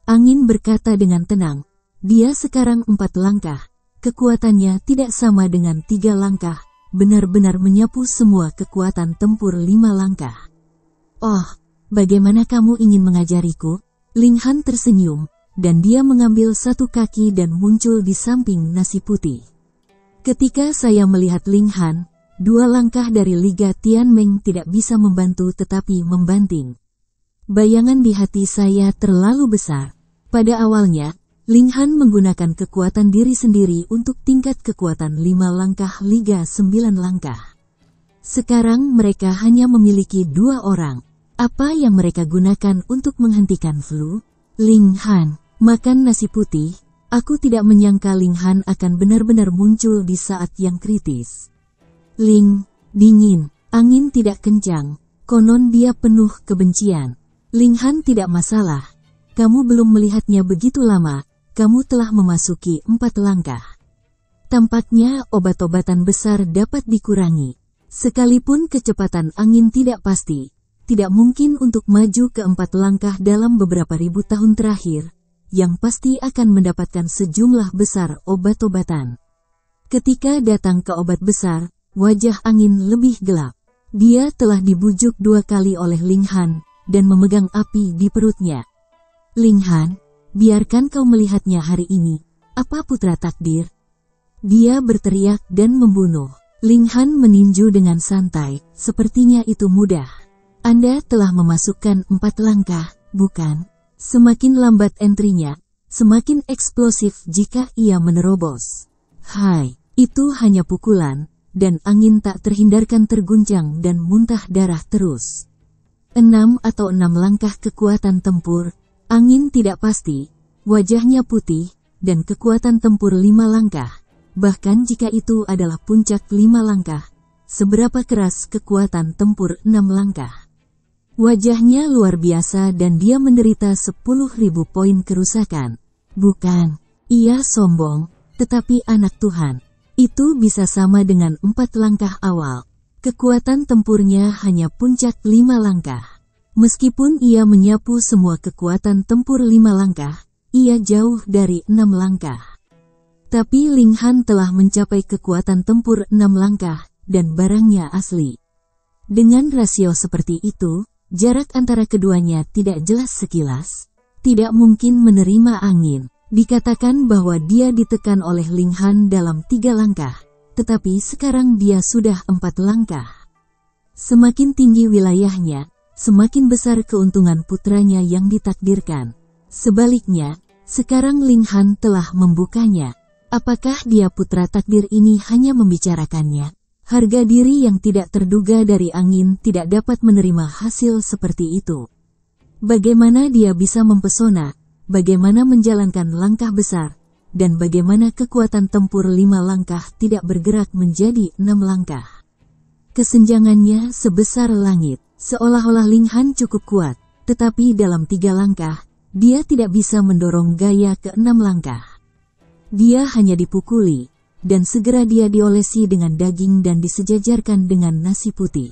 Angin berkata dengan tenang, dia sekarang 4 langkah, kekuatannya tidak sama dengan 3 langkah, benar-benar menyapu semua kekuatan tempur 5 langkah. Oh, bagaimana kamu ingin mengajariku? Ling Han tersenyum, dan dia mengambil 1 kaki dan muncul di samping nasi putih. Ketika saya melihat Ling Han, 2 langkah dari Liga Tianmeng tidak bisa membantu tetapi membanting. Bayangan di hati saya terlalu besar. Pada awalnya, Ling Han menggunakan kekuatan diri sendiri untuk tingkat kekuatan 5 langkah Liga 9 langkah. Sekarang mereka hanya memiliki 2 orang. Apa yang mereka gunakan untuk menghentikan flu? Ling Han, makan nasi putih. Aku tidak menyangka Ling Han akan benar-benar muncul di saat yang kritis. Ling, dingin, angin tidak kencang, konon dia penuh kebencian. Ling Han tidak masalah. Kamu belum melihatnya begitu lama, kamu telah memasuki 4 langkah. Tampaknya obat-obatan besar dapat dikurangi. Sekalipun kecepatan angin tidak pasti, tidak mungkin untuk maju ke 4 langkah dalam beberapa ribu tahun terakhir, yang pasti akan mendapatkan sejumlah besar obat-obatan. Ketika datang ke obat besar, wajah angin lebih gelap. Dia telah dibujuk 2 kali oleh Ling Han, dan memegang api di perutnya. Ling Han, biarkan kau melihatnya hari ini. Apa putra takdir? Dia berteriak dan membunuh. Ling Han meninju dengan santai, sepertinya itu mudah. Anda telah memasukkan 4 langkah, bukan? Semakin lambat entry-nya, semakin eksplosif jika ia menerobos. Hai, itu hanya pukulan, dan angin tak terhindarkan terguncang dan muntah darah terus. 6 atau 6 langkah kekuatan tempur, angin tidak pasti, wajahnya putih, dan kekuatan tempur 5 langkah. bahkan jika itu adalah puncak 5 langkah. Seberapa keras kekuatan tempur 6 langkah. Wajahnya luar biasa dan dia menderita 10.000 poin kerusakan. Bukan, ia sombong, tetapi anak Tuhan. Itu bisa sama dengan 4 langkah awal. Kekuatan tempurnya hanya puncak 5 langkah. Meskipun ia menyapu semua kekuatan tempur 5 langkah, ia jauh dari 6 langkah. Tapi Ling Han telah mencapai kekuatan tempur 6 langkah, dan barangnya asli. Dengan rasio seperti itu, jarak antara keduanya tidak jelas sekilas. Tidak mungkin menerima angin. Dikatakan bahwa dia ditekan oleh Ling Han dalam 3 langkah, tetapi sekarang dia sudah 4 langkah. Semakin tinggi wilayahnya, semakin besar keuntungan putranya yang ditakdirkan. Sebaliknya, sekarang Ling Han telah membukanya. Apakah dia putra takdir ini hanya membicarakannya? Harga diri yang tidak terduga dari angin tidak dapat menerima hasil seperti itu. Bagaimana dia bisa mempesona, bagaimana menjalankan langkah besar, dan bagaimana kekuatan tempur 5 langkah tidak bergerak menjadi 6 langkah. Kesenjangannya sebesar langit, seolah-olah Ling Han cukup kuat, tetapi dalam 3 langkah, dia tidak bisa mendorong gaya ke 6 langkah. Dia hanya dipukuli, dan segera dia diolesi dengan daging dan disejajarkan dengan nasi putih.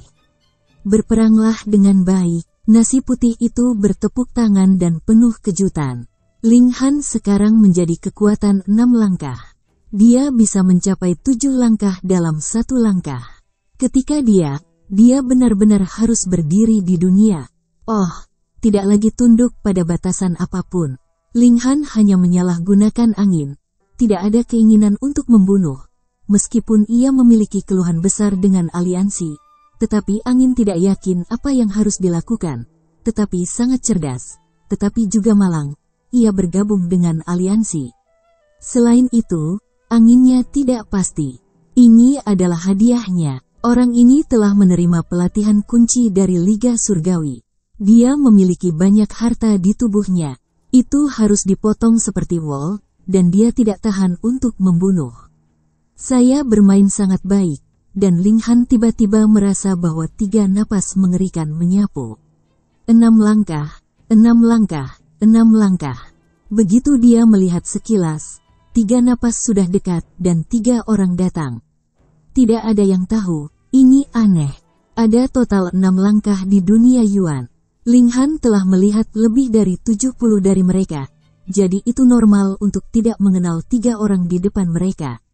Berperanglah dengan baik, nasi putih itu bertepuk tangan dan penuh kejutan. Ling Han sekarang menjadi kekuatan 6 langkah. Dia bisa mencapai 7 langkah dalam 1 langkah. Ketika dia benar-benar harus berdiri di dunia. Oh, tidak lagi tunduk pada batasan apapun. Ling Han hanya menyalahgunakan angin. Tidak ada keinginan untuk membunuh. Meskipun ia memiliki keluhan besar dengan aliansi, tetapi angin tidak yakin apa yang harus dilakukan. Tetapi sangat cerdas, tetapi juga malang. Ia bergabung dengan aliansi. Selain itu, anginnya tidak pasti. Ini adalah hadiahnya. Orang ini telah menerima pelatihan kunci dari Liga Surgawi. Dia memiliki banyak harta di tubuhnya. Itu harus dipotong seperti wol, dan dia tidak tahan untuk membunuh. Saya bermain sangat baik, dan Ling Han tiba-tiba merasa bahwa 3 napas mengerikan menyapu. 6 langkah, 6 langkah, 6 langkah. Begitu dia melihat sekilas, 3 napas sudah dekat dan 3 orang datang. Tidak ada yang tahu, ini aneh. Ada total 6 langkah di dunia Yuan. Ling Han telah melihat lebih dari 70 dari mereka. Jadi itu normal untuk tidak mengenal 3 orang di depan mereka.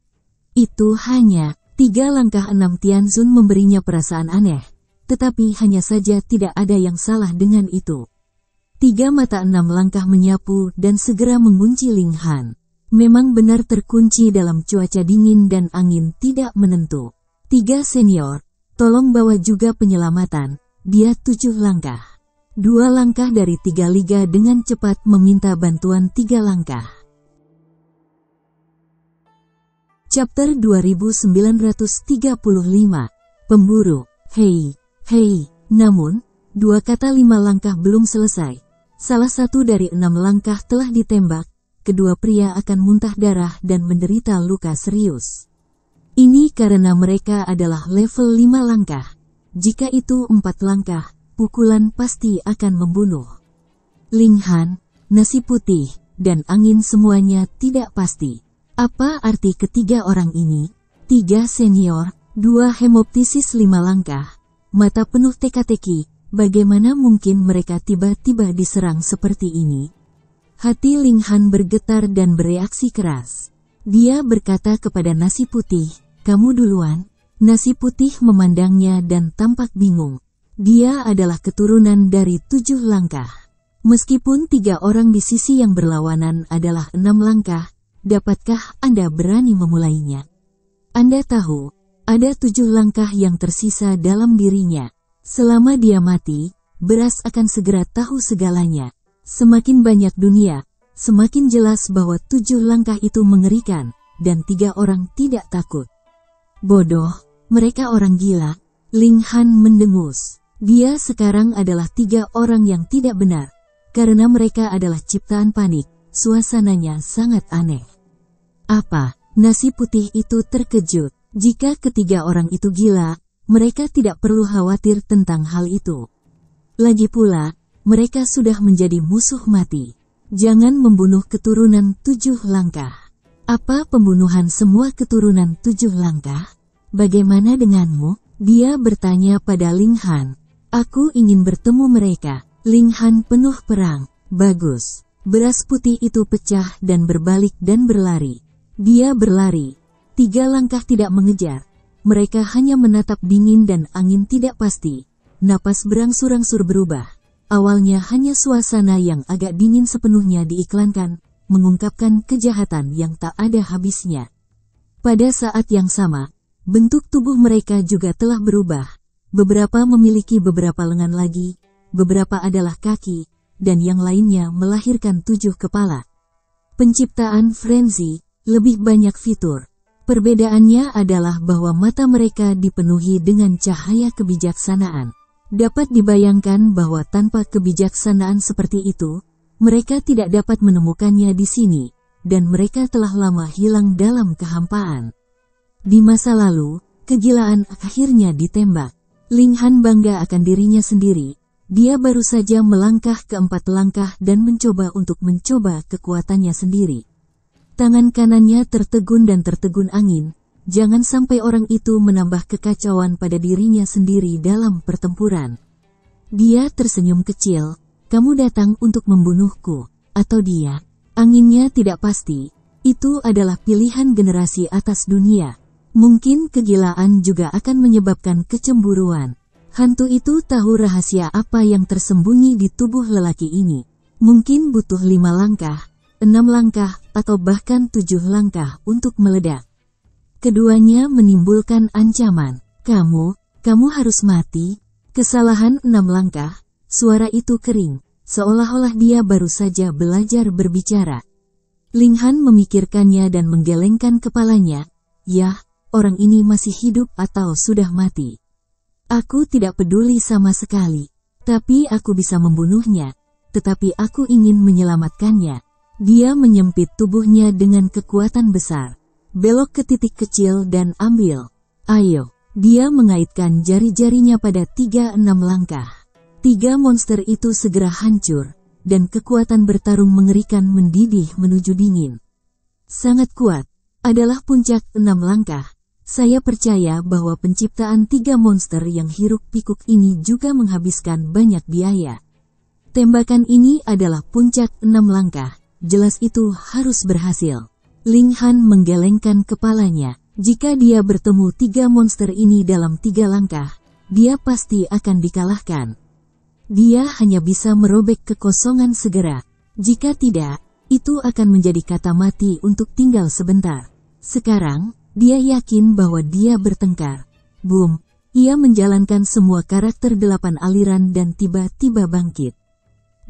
Itu hanya 3 langkah 6 Tianzun memberinya perasaan aneh. Tetapi hanya saja tidak ada yang salah dengan itu. 3 mata 6 langkah menyapu dan segera mengunci Ling Han. Memang benar terkunci dalam cuaca dingin dan angin tidak menentu. 3 senior, tolong bawa juga penyelamatan. Dia 7 langkah. 2 langkah dari 3 liga dengan cepat meminta bantuan 3 langkah. Chapter 2935. Pemburu. Hei, hei. Namun, 2 kata 5 langkah belum selesai. Salah satu dari 6 langkah telah ditembak. Kedua pria akan muntah darah dan menderita luka serius. Ini karena mereka adalah level 5 langkah. Jika itu 4 langkah, pukulan pasti akan membunuh. Ling Han, nasi putih, dan angin semuanya tidak pasti. Apa arti ketiga orang ini? 3 senior, 2 hemoptisis 5 langkah, mata penuh teka-teki. Bagaimana mungkin mereka tiba-tiba diserang seperti ini? Hati Ling Han bergetar dan bereaksi keras. Dia berkata kepada nasi putih, "Kamu duluan." Nasi putih memandangnya dan tampak bingung. Dia adalah keturunan dari 7 langkah. Meskipun 3 orang di sisi yang berlawanan adalah 6 langkah, dapatkah Anda berani memulainya? Anda tahu, ada 7 langkah yang tersisa dalam dirinya. Selama dia mati, beras akan segera tahu segalanya. Semakin banyak dunia, semakin jelas bahwa 7 langkah itu mengerikan, dan 3 orang tidak takut. Bodoh, mereka orang gila. Ling Han mendengus. Dia sekarang adalah 3 orang yang tidak benar. Karena mereka adalah ciptaan panik, suasananya sangat aneh. Apa? Nasi putih itu terkejut. Jika ketiga orang itu gila, mereka tidak perlu khawatir tentang hal itu. Lagi pula, mereka sudah menjadi musuh mati. Jangan membunuh keturunan 7 langkah. Apa pembunuhan semua keturunan 7 langkah? Bagaimana denganmu? Dia bertanya pada Ling Han. Aku ingin bertemu mereka. Ling Han penuh perang. Bagus. Beras putih itu pecah dan berbalik dan berlari. Dia berlari. 3 langkah tidak mengejar. Mereka hanya menatap dingin dan angin tidak pasti. Napas berangsur-angsur berubah. Awalnya hanya suasana yang agak dingin sepenuhnya diiklankan, mengungkapkan kejahatan yang tak ada habisnya. Pada saat yang sama, bentuk tubuh mereka juga telah berubah. Beberapa memiliki beberapa lengan lagi, beberapa adalah kaki, dan yang lainnya melahirkan 7 kepala. Penciptaan Frenzy, lebih banyak fitur. Perbedaannya adalah bahwa mata mereka dipenuhi dengan cahaya kebijaksanaan. Dapat dibayangkan bahwa tanpa kebijaksanaan seperti itu, mereka tidak dapat menemukannya di sini, dan mereka telah lama hilang dalam kehampaan. Di masa lalu, kegilaan akhirnya ditembak. Ling Han bangga akan dirinya sendiri. Dia baru saja melangkah ke 4 langkah dan mencoba kekuatannya sendiri. Tangan kanannya tertegun dan tertegun angin. Jangan sampai orang itu menambah kekacauan pada dirinya sendiri dalam pertempuran. Dia tersenyum kecil. Kamu datang untuk membunuhku, atau dia? Anginnya tidak pasti. Itu adalah pilihan generasi atas dunia. Mungkin kegilaan juga akan menyebabkan kecemburuan. Hantu itu tahu rahasia apa yang tersembunyi di tubuh lelaki ini. Mungkin butuh 5 langkah, 6 langkah, atau bahkan 7 langkah untuk meledak. Keduanya menimbulkan ancaman. Kamu harus mati. Kesalahan 6 langkah. Suara itu kering, seolah-olah dia baru saja belajar berbicara. Ling Han memikirkannya dan menggelengkan kepalanya. Yah, orang ini masih hidup atau sudah mati? Aku tidak peduli sama sekali. Tapi aku bisa membunuhnya. Tetapi aku ingin menyelamatkannya. Dia menyempit tubuhnya dengan kekuatan besar. Belok ke titik kecil dan ambil. Ayo. Dia mengaitkan jari-jarinya pada 3-6 langkah. 3 monster itu segera hancur, dan kekuatan bertarung mengerikan mendidih menuju dingin. Sangat kuat. Adalah puncak 6 langkah. Saya percaya bahwa penciptaan 3 monster yang hiruk-pikuk ini juga menghabiskan banyak biaya. Tembakan ini adalah puncak 6 langkah. Jelas itu harus berhasil. Ling Han menggelengkan kepalanya. Jika dia bertemu 3 monster ini dalam 3 langkah, dia pasti akan dikalahkan. Dia hanya bisa merobek kekosongan segera. Jika tidak, itu akan menjadi kata mati untuk tinggal sebentar. Sekarang, dia yakin bahwa dia bertengkar. Boom! Ia menjalankan semua karakter 8 aliran dan tiba-tiba bangkit.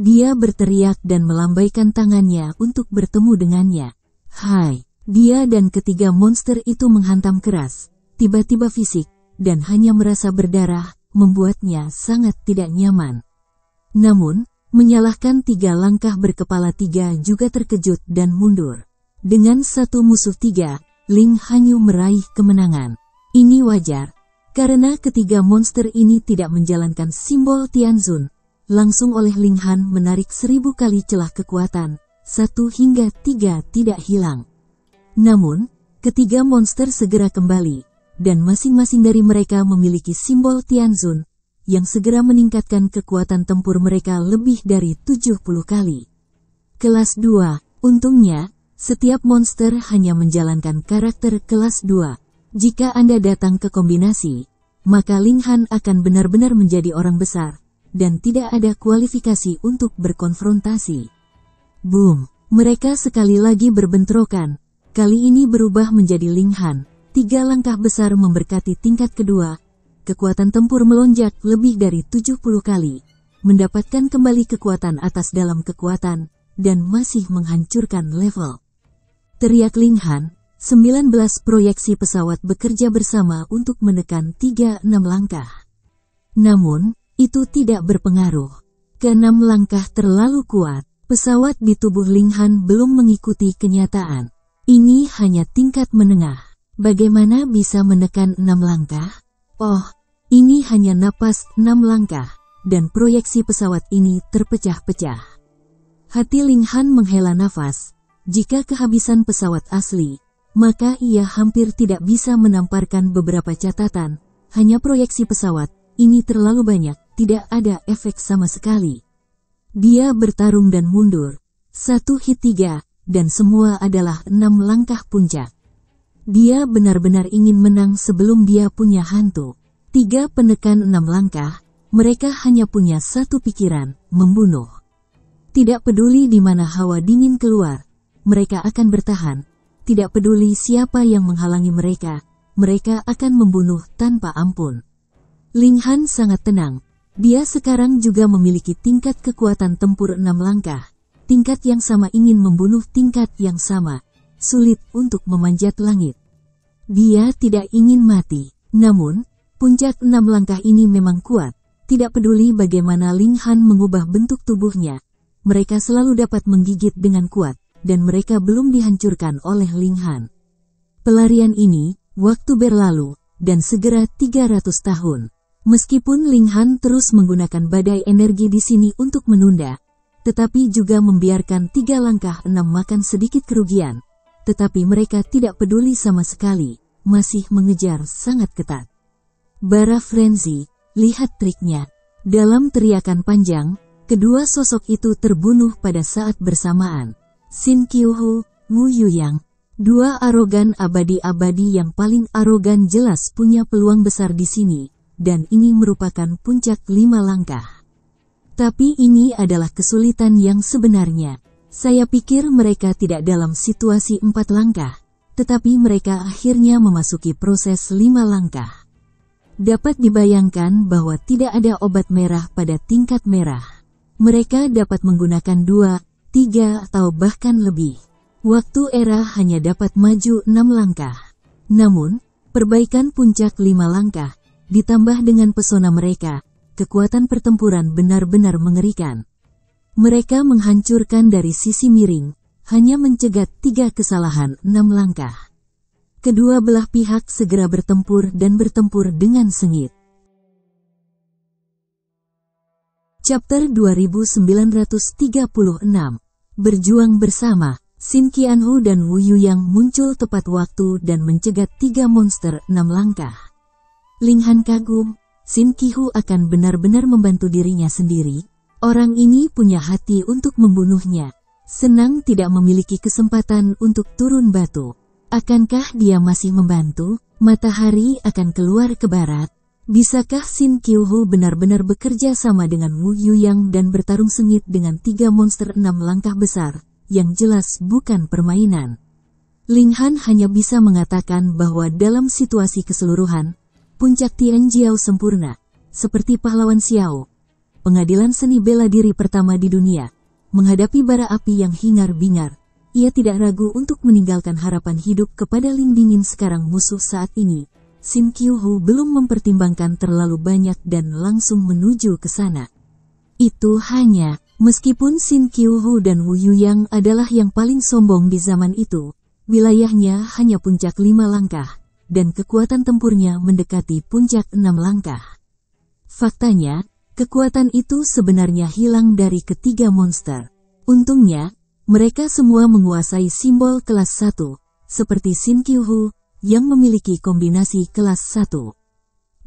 Dia berteriak dan melambaikan tangannya untuk bertemu dengannya. Hai! Dia dan ketiga monster itu menghantam keras, tiba-tiba fisik, dan hanya merasa berdarah, membuatnya sangat tidak nyaman. Namun, menyalahkan 3 langkah berkepala 3 juga terkejut dan mundur. Dengan 1 musuh 3, Ling Hanyu meraih kemenangan. Ini wajar, karena ketiga monster ini tidak menjalankan simbol Tianzun. Langsung oleh Ling Han menarik 1000 kali celah kekuatan, 1 hingga 3 tidak hilang. Namun, ketiga monster segera kembali, dan masing-masing dari mereka memiliki simbol Tianzun, yang segera meningkatkan kekuatan tempur mereka lebih dari 70 kali. Kelas 2, untungnya, setiap monster hanya menjalankan karakter kelas 2. Jika Anda datang ke kombinasi, maka Ling Han akan benar-benar menjadi orang besar, dan tidak ada kualifikasi untuk berkonfrontasi. Boom! Mereka sekali lagi berbentrokan. Kali ini berubah menjadi Ling Han. 3 langkah besar memberkati tingkat kedua. Kekuatan tempur melonjak lebih dari 70 kali. Mendapatkan kembali kekuatan atas dalam kekuatan, dan masih menghancurkan level. Teriak Ling Han, 19 proyeksi pesawat bekerja bersama untuk menekan 3-6 langkah. Namun, itu tidak berpengaruh. Ke-6 langkah terlalu kuat. Pesawat di tubuh Ling Han belum mengikuti kenyataan. Ini hanya tingkat menengah. Bagaimana bisa menekan 6 langkah? Oh, ini hanya napas 6 langkah, dan proyeksi pesawat ini terpecah-pecah. Hati Ling Han menghela nafas. Jika kehabisan pesawat asli, maka ia hampir tidak bisa menamparkan beberapa catatan. Hanya proyeksi pesawat, ini terlalu banyak, tidak ada efek sama sekali. Dia bertarung dan mundur. 1 hit 3, dan semua adalah 6 langkah puncak. Dia benar-benar ingin menang sebelum dia punya hantu. 3 penekan 6 langkah, mereka hanya punya satu pikiran, membunuh. Tidak peduli di mana hawa dingin keluar, mereka akan bertahan. Tidak peduli siapa yang menghalangi mereka akan membunuh tanpa ampun. Ling Han sangat tenang. Dia sekarang juga memiliki tingkat kekuatan tempur 6 langkah. Tingkat yang sama ingin membunuh tingkat yang sama. Sulit untuk memanjat langit. Dia tidak ingin mati. Namun, puncak 6 langkah ini memang kuat. Tidak peduli bagaimana Ling Han mengubah bentuk tubuhnya. Mereka selalu dapat menggigit dengan kuat, dan mereka belum dihancurkan oleh Ling Han. Pelarian ini, waktu berlalu, dan segera 300 tahun. Meskipun Ling Han terus menggunakan badai energi di sini untuk menunda, tetapi juga membiarkan 3 langkah 6 makan sedikit kerugian. Tetapi mereka tidak peduli sama sekali, masih mengejar sangat ketat. Bara frenzy, lihat triknya. Dalam teriakan panjang, kedua sosok itu terbunuh pada saat bersamaan. Sin Qiuhu, Wu Yuyang, 2 arogan abadi-abadi yang paling arogan jelas punya peluang besar di sini, dan ini merupakan puncak 5 langkah. Tapi ini adalah kesulitan yang sebenarnya. Saya pikir mereka tidak dalam situasi 4 langkah, tetapi mereka akhirnya memasuki proses 5 langkah. Dapat dibayangkan bahwa tidak ada obat merah pada tingkat merah. Mereka dapat menggunakan 2, 3 atau bahkan lebih. Waktu era hanya dapat maju 6 langkah. Namun, perbaikan puncak 5 langkah, ditambah dengan pesona mereka, kekuatan pertempuran benar-benar mengerikan. Mereka menghancurkan dari sisi miring, hanya mencegat 3 kesalahan 6 langkah. Kedua belah pihak segera bertempur dan bertempur dengan sengit. Chapter 2936. Berjuang bersama. Sin Qianhu dan Wu Yuyang muncul tepat waktu dan mencegat 3 monster 6 langkah. Ling Han kagum, Sin Qihu akan benar-benar membantu dirinya sendiri. Orang ini punya hati untuk membunuhnya. Senang tidak memiliki kesempatan untuk turun batu. Akankah dia masih membantu? Matahari akan keluar ke barat. Bisakah Sin Qiuhu benar-benar bekerja sama dengan Wu Yuyang dan bertarung sengit dengan 3 monster 6 langkah besar, yang jelas bukan permainan? Ling Han hanya bisa mengatakan bahwa dalam situasi keseluruhan, puncak Tianjiao sempurna, seperti pahlawan Xiao. Pengadilan seni bela diri pertama di dunia, menghadapi bara api yang hingar-bingar, ia tidak ragu untuk meninggalkan harapan hidup kepada Ling Dingin sekarang musuh saat ini. Sin Qiuhu belum mempertimbangkan terlalu banyak dan langsung menuju ke sana. Itu hanya, meskipun Sin Qiuhu dan Wu Yuyang adalah yang paling sombong di zaman itu, wilayahnya hanya puncak 5 langkah, dan kekuatan tempurnya mendekati puncak 6 langkah. Faktanya, kekuatan itu sebenarnya hilang dari ketiga monster. Untungnya, mereka semua menguasai simbol kelas 1, seperti Sin Qiuhu, yang memiliki kombinasi kelas 1.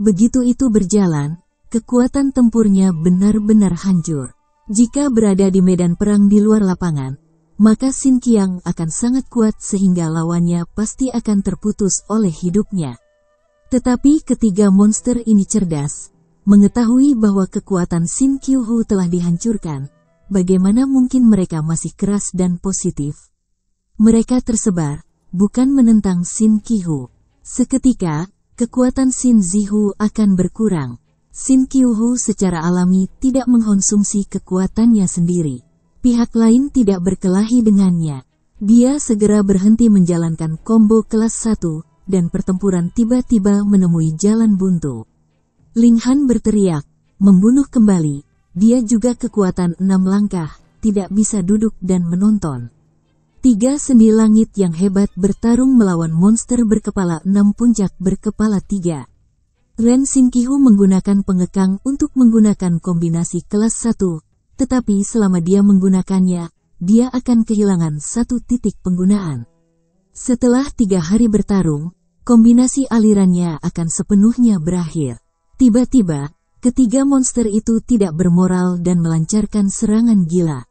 Begitu itu berjalan, kekuatan tempurnya benar-benar hancur. Jika berada di medan perang di luar lapangan, maka Sin Qiang akan sangat kuat sehingga lawannya pasti akan terputus oleh hidupnya. Tetapi ketiga monster ini cerdas, mengetahui bahwa kekuatan Sin Qiuhu telah dihancurkan. Bagaimana mungkin mereka masih keras dan positif? Mereka tersebar, bukan menentang Sin Qiuhu. Seketika, kekuatan Sin Zihu akan berkurang. Sin Qiuhu secara alami tidak mengkonsumsi kekuatannya sendiri. Pihak lain tidak berkelahi dengannya. Dia segera berhenti menjalankan combo kelas 1, dan pertempuran tiba-tiba menemui jalan buntu. Ling Han berteriak, membunuh kembali. Dia juga kekuatan 6 langkah, tidak bisa duduk dan menonton. Tiga sendi langit yang hebat bertarung melawan monster berkepala 6 puncak berkepala 3. Ren Xingqiu menggunakan pengekang untuk menggunakan kombinasi kelas 1, tetapi selama dia menggunakannya, dia akan kehilangan 1 titik penggunaan. Setelah 3 hari bertarung, kombinasi alirannya akan sepenuhnya berakhir. Tiba-tiba, ketiga monster itu tidak bermoral dan melancarkan serangan gila.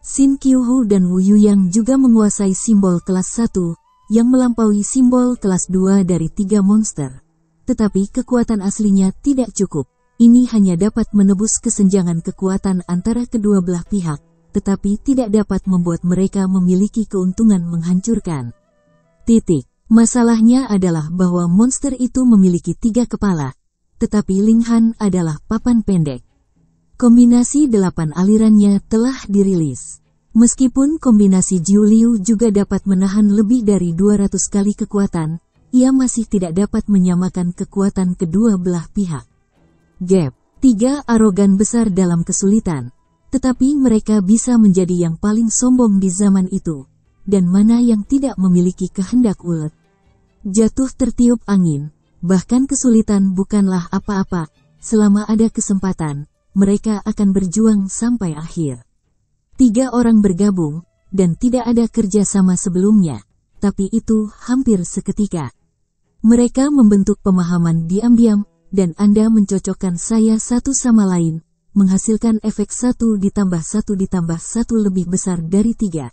Xin Qiuhu dan Wu Yuyang juga menguasai simbol kelas 1, yang melampaui simbol kelas 2 dari 3 monster. Tetapi kekuatan aslinya tidak cukup. Ini hanya dapat menebus kesenjangan kekuatan antara kedua belah pihak, tetapi tidak dapat membuat mereka memiliki keuntungan menghancurkan. Masalahnya adalah bahwa monster itu memiliki 3 kepala, tetapi Ling Han adalah papan pendek. Kombinasi 8 alirannya telah dirilis. Meskipun kombinasi Jiu Liu juga dapat menahan lebih dari 200 kali kekuatan, ia masih tidak dapat menyamakan kekuatan kedua belah pihak. Gap. 3 arogan besar dalam kesulitan, tetapi mereka bisa menjadi yang paling sombong di zaman itu, dan mana yang tidak memiliki kehendak ulet. Jatuh tertiup angin, bahkan kesulitan bukanlah apa-apa, selama ada kesempatan, mereka akan berjuang sampai akhir. 3 orang bergabung, dan tidak ada kerjasama sebelumnya, tapi itu hampir seketika. Mereka membentuk pemahaman diam-diam, dan Anda mencocokkan saya satu sama lain, menghasilkan efek 1 ditambah 1 ditambah 1 lebih besar dari 3.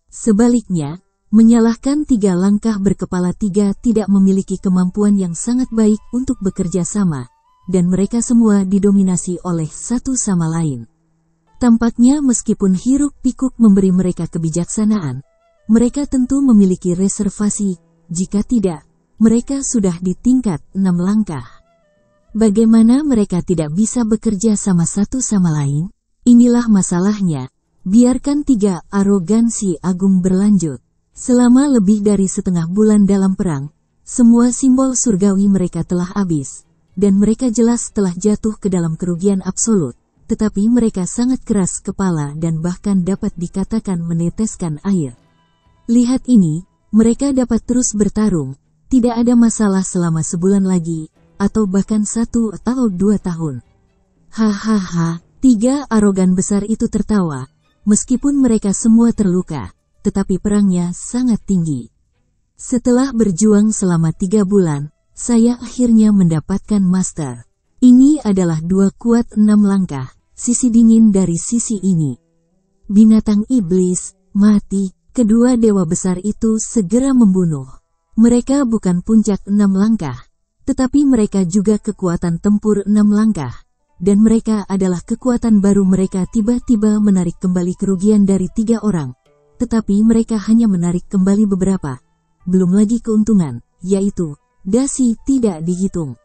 Sebaliknya, menyalahkan 3 langkah berkepala 3 tidak memiliki kemampuan yang sangat baik untuk bekerja sama, dan mereka semua didominasi oleh satu sama lain. Tampaknya meskipun hiruk-pikuk memberi mereka kebijaksanaan, mereka tentu memiliki reservasi, jika tidak, mereka sudah di tingkat 6 langkah. Bagaimana mereka tidak bisa bekerja sama satu sama lain? Inilah masalahnya. Biarkan 3 arogansi agung berlanjut. Selama lebih dari setengah bulan dalam perang, semua simbol surgawi mereka telah habis, dan mereka jelas telah jatuh ke dalam kerugian absolut, tetapi mereka sangat keras kepala dan bahkan dapat dikatakan meneteskan air. Lihat ini, mereka dapat terus bertarung, tidak ada masalah selama sebulan lagi, atau bahkan 1 atau 2 tahun. Hahaha, 3 arogan besar itu tertawa, meskipun mereka semua terluka, tetapi perangnya sangat tinggi. Setelah berjuang selama 3 bulan, saya akhirnya mendapatkan master. Ini adalah 2 kuat 6 langkah, sisi dingin dari sisi ini. Binatang iblis, mati, kedua dewa besar itu segera membunuh. Mereka bukan puncak 6 langkah, tetapi mereka juga kekuatan tempur 6 langkah, dan mereka adalah kekuatan baru. Mereka tiba-tiba menarik kembali kerugian dari 3 orang, tetapi mereka hanya menarik kembali beberapa. Belum lagi keuntungan, yaitu, dasi tidak dihitung.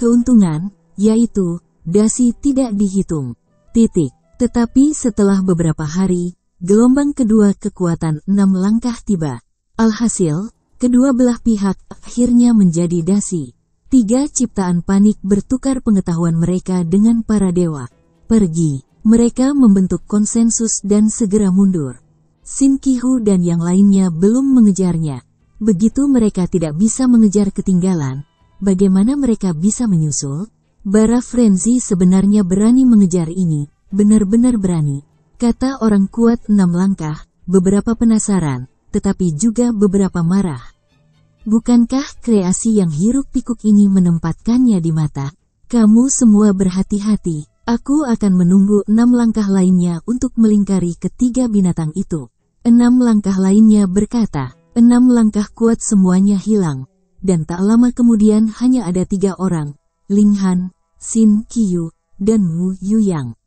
Keuntungan, yaitu, dasi tidak dihitung. Tetapi setelah beberapa hari, gelombang kedua kekuatan 6 langkah tiba. Alhasil, kedua belah pihak akhirnya menjadi dasi. 3 ciptaan panik bertukar pengetahuan mereka dengan para dewa. Pergi. Mereka membentuk konsensus dan segera mundur. Xin Qiuhu dan yang lainnya belum mengejarnya. Begitu mereka tidak bisa mengejar ketinggalan, bagaimana mereka bisa menyusul? Bara Frenzy sebenarnya berani mengejar ini, benar-benar berani. Kata orang kuat 6 langkah, beberapa penasaran, tetapi juga beberapa marah. Bukankah kreasi yang hiruk-pikuk ini menempatkannya di mata? Kamu semua berhati-hati, aku akan menunggu 6 langkah lainnya untuk melingkari ketiga binatang itu. 6 langkah lainnya berkata, 6 langkah kuat semuanya hilang, dan tak lama kemudian hanya ada 3 orang, Ling Han, Xin Qiuhu, dan Wu Yuyang.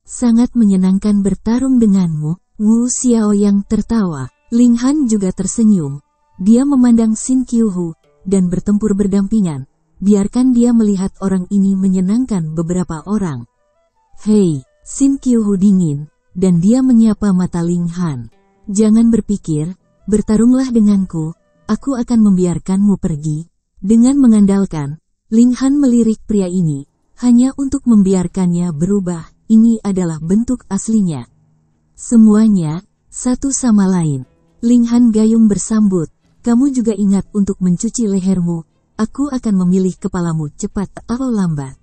Sangat menyenangkan bertarung denganmu, Wu Xiaoyang tertawa. Ling Han juga tersenyum. Dia memandang Xin Qiuhu, dan bertempur berdampingan. Biarkan dia melihat orang ini menyenangkan beberapa orang. Hei, Xin Qiuhu dingin, dan dia menyapa mata Ling Han. Jangan berpikir, bertarunglah denganku, aku akan membiarkanmu pergi. Dengan mengandalkan, Ling Han melirik pria ini, hanya untuk membiarkannya berubah. Ini adalah bentuk aslinya. Semuanya, satu sama lain. Ling Han gayung bersambut, kamu juga ingat untuk mencuci lehermu, aku akan memilih kepalamu cepat atau lambat.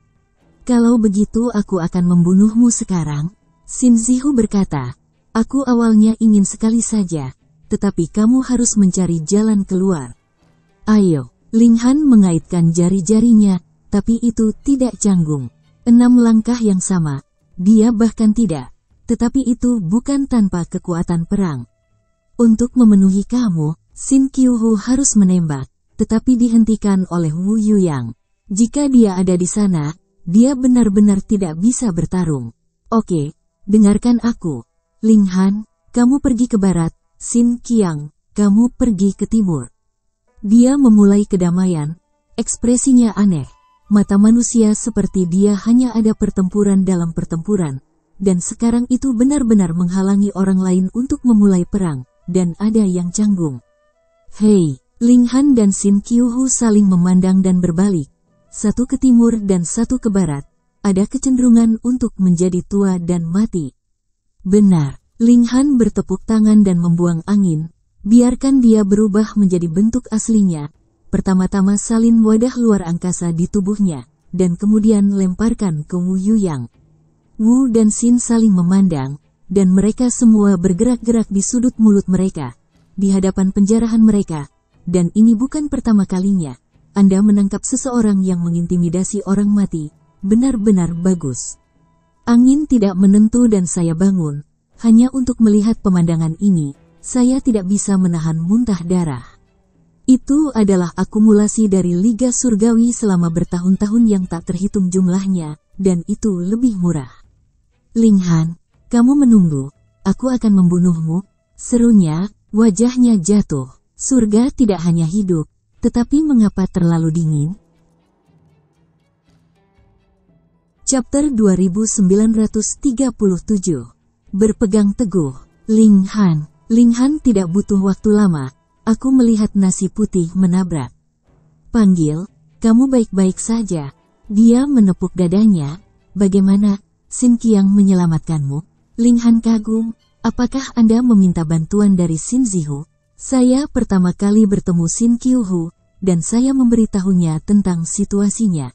Kalau begitu aku akan membunuhmu sekarang. Xin Zihu berkata, aku awalnya ingin sekali saja, tetapi kamu harus mencari jalan keluar. Ayo, Ling Han mengaitkan jari-jarinya, tapi itu tidak canggung. 6 langkah yang sama, dia bahkan tidak, tetapi itu bukan tanpa kekuatan perang. Untuk memenuhi kamu, Xin Qiuhu harus menembak, tetapi dihentikan oleh Wu Yuyang. Jika dia ada di sana, dia benar-benar tidak bisa bertarung. Oke, dengarkan aku. Ling Han, kamu pergi ke barat, Xin Qiang, kamu pergi ke timur. Dia memulai kedamaian, ekspresinya aneh. Mata manusia seperti dia hanya ada pertempuran dalam pertempuran, dan sekarang itu benar-benar menghalangi orang lain untuk memulai perang, dan ada yang canggung. Hei, Ling Han dan Xin Qiuhu saling memandang dan berbalik, satu ke timur dan satu ke barat, ada kecenderungan untuk menjadi tua dan mati. Benar, Ling Han bertepuk tangan dan membuang angin, biarkan dia berubah menjadi bentuk aslinya. Pertama-tama salin wadah luar angkasa di tubuhnya, dan kemudian lemparkan ke Wu Yuyang. Wu dan Xin saling memandang, dan mereka semua bergerak-gerak di sudut mulut mereka, di hadapan penjarahan mereka, dan ini bukan pertama kalinya. Anda menangkap seseorang yang mengintimidasi orang mati, benar-benar bagus. Angin tidak menentu dan saya bangun, hanya untuk melihat pemandangan ini, saya tidak bisa menahan muntah darah. Itu adalah akumulasi dari Liga Surgawi selama bertahun-tahun yang tak terhitung jumlahnya, dan itu lebih murah. Ling Han, kamu menunggu, aku akan membunuhmu, serunya, wajahnya jatuh. Surga tidak hanya hidup, tetapi mengapa terlalu dingin? Chapter 2937. Berpegang teguh. Ling Han tidak butuh waktu lama, aku melihat nasi putih menabrak. Panggil, kamu baik-baik saja. Dia menepuk dadanya, bagaimana, Xin Qiang menyelamatkanmu? Ling Han kagum, apakah Anda meminta bantuan dari Xin Zihu? Saya pertama kali bertemu Xin Qiuhu, dan saya memberitahunya tentang situasinya.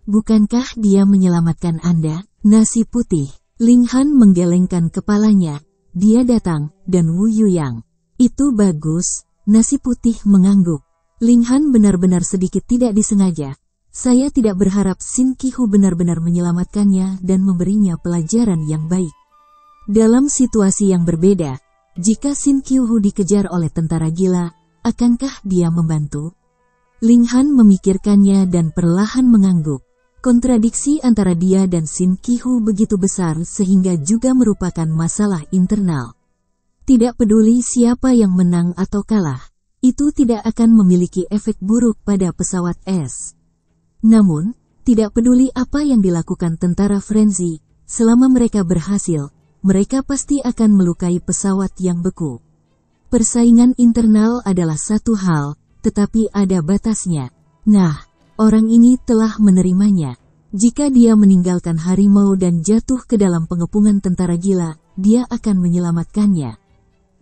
Bukankah dia menyelamatkan Anda? Nasi putih. Ling Han menggelengkan kepalanya, dia datang, dan Wu Yuyang. Itu bagus, nasi putih mengangguk. Ling Han benar-benar sedikit tidak disengaja. Saya tidak berharap Xin Qiuhu benar-benar menyelamatkannya dan memberinya pelajaran yang baik. Dalam situasi yang berbeda, jika Xin Qiuhu dikejar oleh tentara gila, akankah dia membantu? Ling Han memikirkannya dan perlahan mengangguk. Kontradiksi antara dia dan Xin Qiuhu begitu besar sehingga juga merupakan masalah internal. Tidak peduli siapa yang menang atau kalah, itu tidak akan memiliki efek buruk pada pesawat es. Namun, tidak peduli apa yang dilakukan tentara Frenzy, selama mereka berhasil, mereka pasti akan melukai pesawat yang beku. Persaingan internal adalah satu hal, tetapi ada batasnya. Nah, orang ini telah menerimanya. Jika dia meninggalkan harimau dan jatuh ke dalam pengepungan tentara gila, dia akan menyelamatkannya.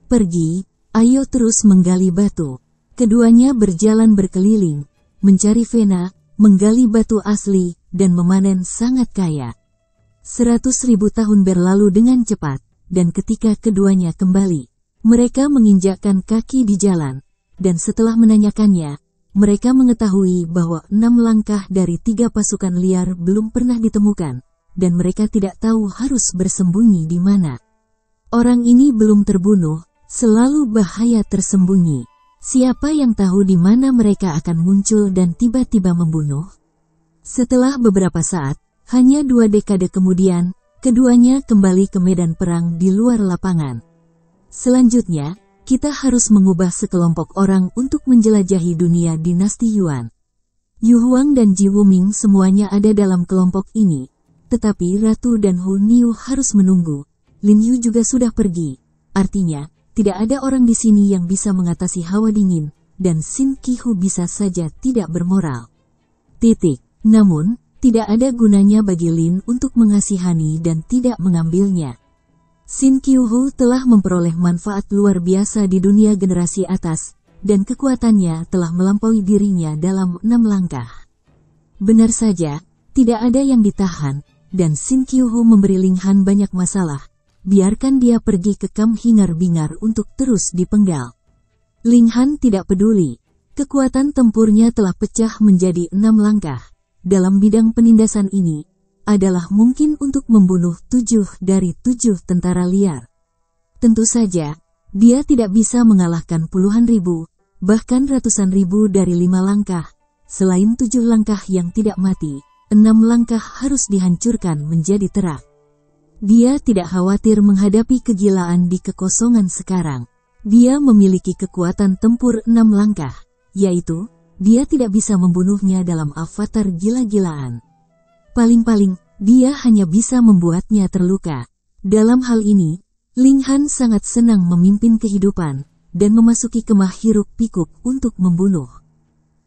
Pergi, ayo terus menggali batu. Keduanya berjalan berkeliling, mencari vena, menggali batu asli, dan memanen sangat kaya. 100.000 tahun berlalu dengan cepat, dan ketika keduanya kembali, mereka menginjakkan kaki di jalan, dan setelah menanyakannya, mereka mengetahui bahwa 6 langkah dari 3 pasukan liar belum pernah ditemukan, dan mereka tidak tahu harus bersembunyi di mana. Orang ini belum terbunuh, selalu bahaya tersembunyi. Siapa yang tahu di mana mereka akan muncul dan tiba-tiba membunuh? Setelah beberapa saat, hanya 2 dekade kemudian, keduanya kembali ke medan perang di luar lapangan. Selanjutnya, kita harus mengubah sekelompok orang untuk menjelajahi dunia dinasti Yuan. Yu Huang dan Ji Wuming semuanya ada dalam kelompok ini, tetapi Ratu dan Hu Niu harus menunggu. Lin Yu juga sudah pergi. Artinya, tidak ada orang di sini yang bisa mengatasi hawa dingin, dan Xin Qiuhu bisa saja tidak bermoral. Namun, tidak ada gunanya bagi Lin untuk mengasihani dan tidak mengambilnya. Xin Qiuhu telah memperoleh manfaat luar biasa di dunia generasi atas, dan kekuatannya telah melampaui dirinya dalam 6 langkah. Benar saja, tidak ada yang ditahan, dan Xin Qiuhu memberi Ling Han banyak masalah. Biarkan dia pergi ke kamp hingar-bingar untuk terus dipenggal. Ling Han tidak peduli. Kekuatan tempurnya telah pecah menjadi 6 langkah. Dalam bidang penindasan ini, adalah mungkin untuk membunuh 7 dari 7 tentara liar. Tentu saja, dia tidak bisa mengalahkan puluhan ribu, bahkan ratusan ribu dari 5 langkah. Selain 7 langkah yang tidak mati, 6 langkah harus dihancurkan menjadi terak. Dia tidak khawatir menghadapi kegilaan di kekosongan sekarang. Dia memiliki kekuatan tempur 6 langkah, yaitu, dia tidak bisa membunuhnya dalam avatar gila-gilaan. Paling-paling, dia hanya bisa membuatnya terluka. Dalam hal ini, Ling Han sangat senang memimpin kehidupan, dan memasuki kemah hiruk-pikuk untuk membunuh.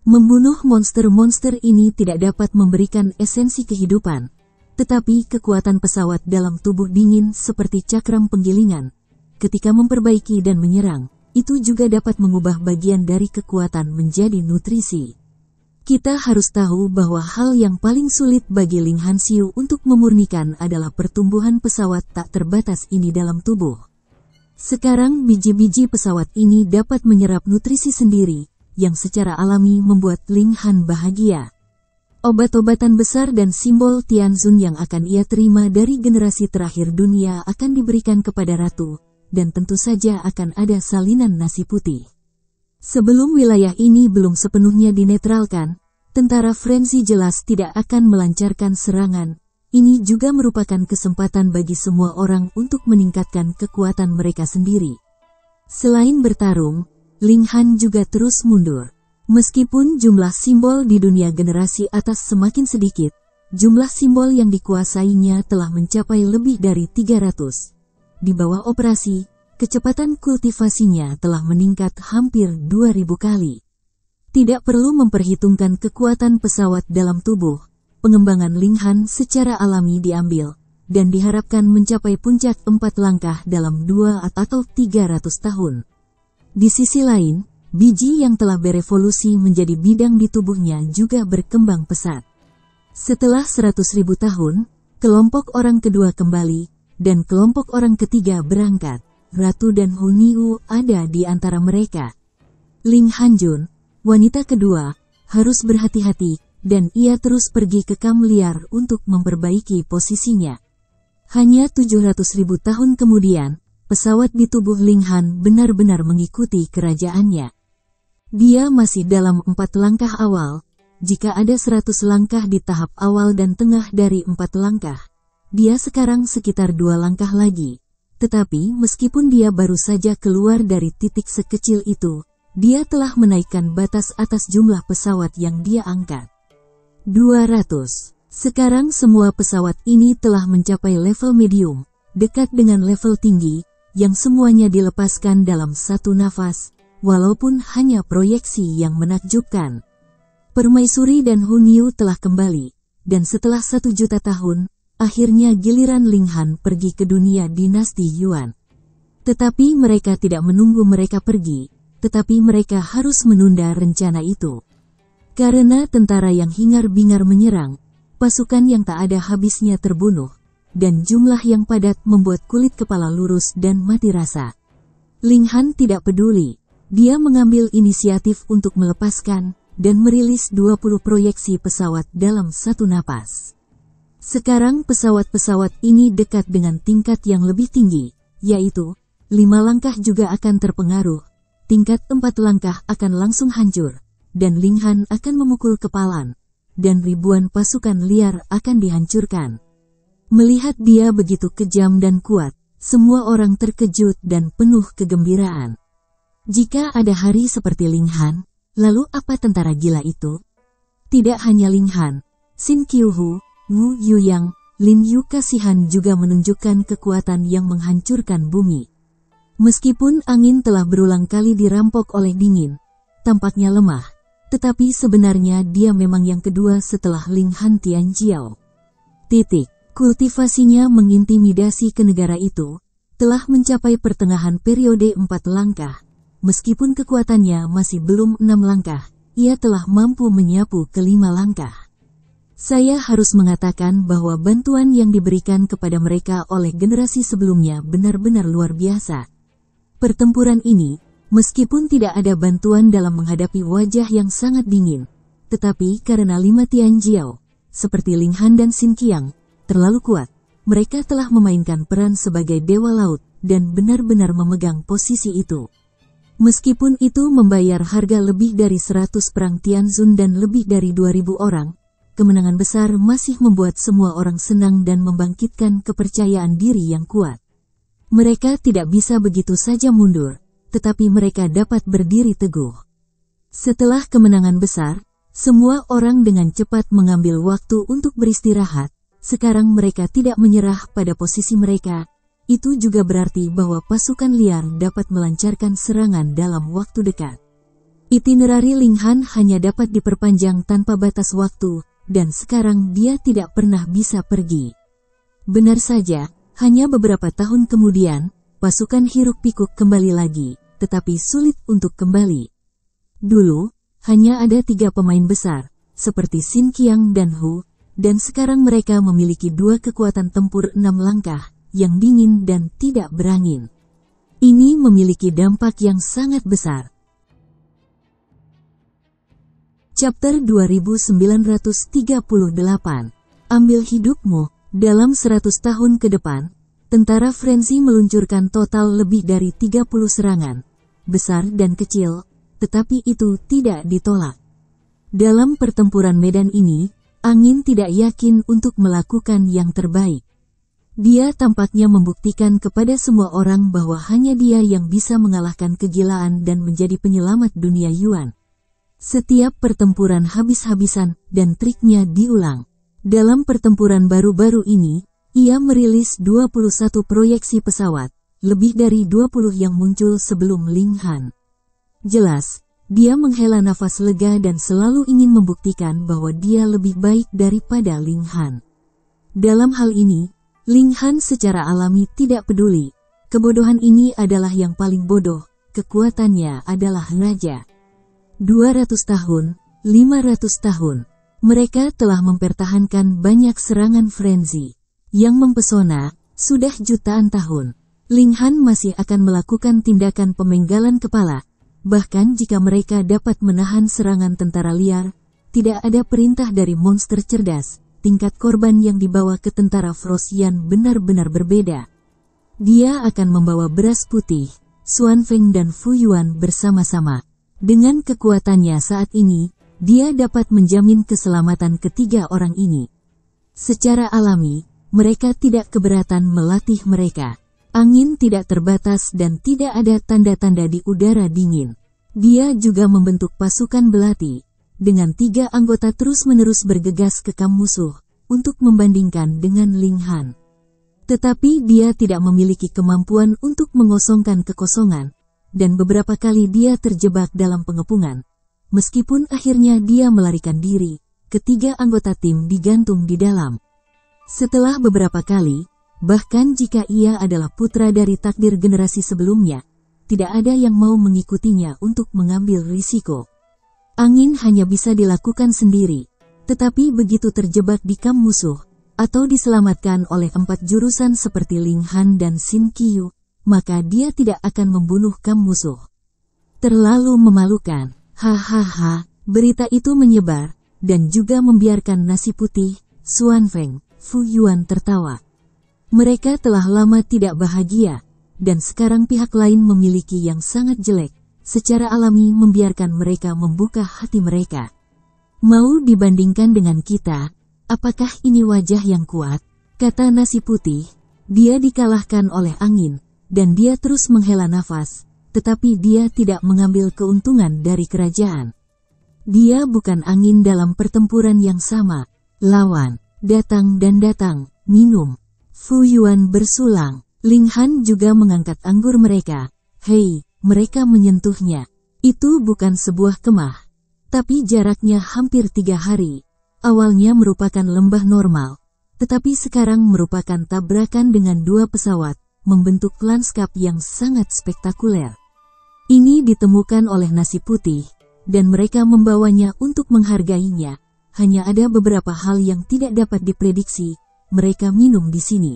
Membunuh monster-monster ini tidak dapat memberikan esensi kehidupan, tetapi kekuatan pesawat dalam tubuh dingin seperti cakram penggilingan, ketika memperbaiki dan menyerang, itu juga dapat mengubah bagian dari kekuatan menjadi nutrisi. Kita harus tahu bahwa hal yang paling sulit bagi Ling Hanxiu untuk memurnikan adalah pertumbuhan pesawat tak terbatas ini dalam tubuh. Sekarang biji-biji pesawat ini dapat menyerap nutrisi sendiri, yang secara alami membuat Ling Han bahagia. Obat-obatan besar dan simbol Tianzun yang akan ia terima dari generasi terakhir dunia akan diberikan kepada Ratu, dan tentu saja akan ada salinan nasi putih. Sebelum wilayah ini belum sepenuhnya dinetralkan, tentara Frenzy jelas tidak akan melancarkan serangan. Ini juga merupakan kesempatan bagi semua orang untuk meningkatkan kekuatan mereka sendiri. Selain bertarung, Ling Han juga terus mundur. Meskipun jumlah simbol di dunia generasi atas semakin sedikit, jumlah simbol yang dikuasainya telah mencapai lebih dari 300. Di bawah operasi, kecepatan kultivasinya telah meningkat hampir 2000 kali. Tidak perlu memperhitungkan kekuatan pesawat dalam tubuh, pengembangan Ling Han secara alami diambil, dan diharapkan mencapai puncak 4 langkah dalam 2 atau 300 tahun. Di sisi lain, biji yang telah berevolusi menjadi bidang di tubuhnya juga berkembang pesat. Setelah 100.000 tahun, kelompok orang kedua kembali, dan kelompok orang ketiga berangkat. Ratu dan Huniu ada di antara mereka. Ling Hanjun, wanita kedua, harus berhati-hati, dan ia terus pergi ke kamp liar untuk memperbaiki posisinya. Hanya 700.000 tahun kemudian, pesawat di tubuh Ling Han benar-benar mengikuti kerajaannya. Dia masih dalam 4 langkah awal. Jika ada 100 langkah di tahap awal dan tengah dari 4 langkah, dia sekarang sekitar 2 langkah lagi. Tetapi meskipun dia baru saja keluar dari titik sekecil itu, dia telah menaikkan batas atas jumlah pesawat yang dia angkat. 200. Sekarang semua pesawat ini telah mencapai level medium, dekat dengan level tinggi, yang semuanya dilepaskan dalam satu nafas, walaupun hanya proyeksi yang menakjubkan. Permaisuri dan Huniu telah kembali, dan setelah 1 juta tahun, akhirnya giliran Ling Han pergi ke dunia dinasti Yuan. Tetapi mereka tidak menunggu mereka pergi, tetapi mereka harus menunda rencana itu. Karena tentara yang hingar-bingar menyerang, pasukan yang tak ada habisnya terbunuh, dan jumlah yang padat membuat kulit kepala lurus dan mati rasa. Ling Han tidak peduli, dia mengambil inisiatif untuk melepaskan, dan merilis 20 proyeksi pesawat dalam satu napas. Sekarang pesawat-pesawat ini dekat dengan tingkat yang lebih tinggi, yaitu, 5 langkah juga akan terpengaruh, tingkat 4 langkah akan langsung hancur, dan Ling Han akan memukul kepalan, dan ribuan pasukan liar akan dihancurkan. Melihat dia begitu kejam dan kuat, semua orang terkejut dan penuh kegembiraan. Jika ada hari seperti Ling Han, lalu apa tentara gila itu? Tidak hanya Ling Han, Xin Qiuhu, Wu Yuyang, Lin Yu Kasihan juga menunjukkan kekuatan yang menghancurkan bumi. Meskipun angin telah berulang kali dirampok oleh dingin, tampaknya lemah, tetapi sebenarnya dia memang yang kedua setelah Ling Han Tianjiao. Kultivasinya mengintimidasi ke negara itu, telah mencapai pertengahan periode 4 langkah. Meskipun kekuatannya masih belum 6 langkah, ia telah mampu menyapu ke 5 langkah. Saya harus mengatakan bahwa bantuan yang diberikan kepada mereka oleh generasi sebelumnya benar-benar luar biasa. Pertempuran ini, meskipun tidak ada bantuan dalam menghadapi wajah yang sangat dingin, tetapi karena 5 Tianjiao, seperti Ling Han dan Xin Qiang, terlalu kuat, mereka telah memainkan peran sebagai dewa laut dan benar-benar memegang posisi itu. Meskipun itu membayar harga lebih dari 100 perang Tianzun dan lebih dari 2.000 orang, kemenangan besar masih membuat semua orang senang dan membangkitkan kepercayaan diri yang kuat. Mereka tidak bisa begitu saja mundur, tetapi mereka dapat berdiri teguh. Setelah kemenangan besar, semua orang dengan cepat mengambil waktu untuk beristirahat. Sekarang mereka tidak menyerah pada posisi mereka. Itu juga berarti bahwa pasukan liar dapat melancarkan serangan dalam waktu dekat. Itinerari Ling Han hanya dapat diperpanjang tanpa batas waktu, dan sekarang dia tidak pernah bisa pergi. Benar saja, hanya beberapa tahun kemudian, pasukan hiruk-pikuk kembali lagi, tetapi sulit untuk kembali. Dulu, hanya ada 3 pemain besar, seperti Xin Qiang dan Hu, dan sekarang mereka memiliki 2 kekuatan tempur 6 langkah, yang dingin dan tidak berangin. Ini memiliki dampak yang sangat besar. Chapter 2938. Ambil hidupmu. Dalam 100 tahun ke depan, tentara Frenzy meluncurkan total lebih dari 30 serangan, besar dan kecil, tetapi itu tidak ditolak. Dalam pertempuran medan ini, Angin tidak yakin untuk melakukan yang terbaik. Dia tampaknya membuktikan kepada semua orang bahwa hanya dia yang bisa mengalahkan kegilaan dan menjadi penyelamat dunia Yuan. Setiap pertempuran habis-habisan dan triknya diulang. Dalam pertempuran baru-baru ini, ia merilis 21 proyeksi pesawat, lebih dari 20 yang muncul sebelum Ling Han. Jelas, dia menghela nafas lega dan selalu ingin membuktikan bahwa dia lebih baik daripada Ling Han. Dalam hal ini, Ling Han secara alami tidak peduli. Kebodohan ini adalah yang paling bodoh, kekuatannya adalah raja. 200 tahun, 500 tahun, mereka telah mempertahankan banyak serangan Frenzy. Yang mempesona, sudah jutaan tahun, Ling Han masih akan melakukan tindakan pemenggalan kepala. Bahkan jika mereka dapat menahan serangan tentara liar, tidak ada perintah dari monster cerdas, tingkat korban yang dibawa ke tentara Frosian benar-benar berbeda. Dia akan membawa beras putih, Xuan Feng dan Fu Yuan bersama-sama. Dengan kekuatannya saat ini, dia dapat menjamin keselamatan ketiga orang ini. Secara alami, mereka tidak keberatan melatih mereka. Angin tidak terbatas dan tidak ada tanda-tanda di udara dingin. Dia juga membentuk pasukan belati, dengan 3 anggota terus-menerus bergegas ke kamp musuh, untuk membandingkan dengan Ling Han. Tetapi dia tidak memiliki kemampuan untuk mengosongkan kekosongan, dan beberapa kali dia terjebak dalam pengepungan. Meskipun akhirnya dia melarikan diri, ketiga anggota tim digantung di dalam. Setelah beberapa kali, bahkan jika ia adalah putra dari takdir generasi sebelumnya, tidak ada yang mau mengikutinya untuk mengambil risiko. Angin hanya bisa dilakukan sendiri, tetapi begitu terjebak di kamp musuh, atau diselamatkan oleh 4 jurusan seperti Ling Han dan Xin Qiu, maka dia tidak akan membunuh kamp musuh. Terlalu memalukan, hahaha, berita itu menyebar, dan juga membiarkan Nasi Putih, Xuan Feng, Fu Yuan tertawa. Mereka telah lama tidak bahagia, dan sekarang pihak lain memiliki yang sangat jelek, secara alami membiarkan mereka membuka hati mereka. Mau dibandingkan dengan kita, apakah ini wajah yang kuat? Kata Nasi Putih. Dia dikalahkan oleh angin, dan dia terus menghela nafas, tetapi dia tidak mengambil keuntungan dari kerajaan. Dia bukan angin dalam pertempuran yang sama. Lawan, datang dan datang, minum. Fu Yuan bersulang. Ling Han juga mengangkat anggur mereka. Hei, mereka menyentuhnya. Itu bukan sebuah kemah, tapi jaraknya hampir 3 hari. Awalnya merupakan lembah normal, tetapi sekarang merupakan tabrakan dengan 2 pesawat, membentuk lanskap yang sangat spektakuler. Ini ditemukan oleh nasi putih, dan mereka membawanya untuk menghargainya. Hanya ada beberapa hal yang tidak dapat diprediksi, mereka minum di sini.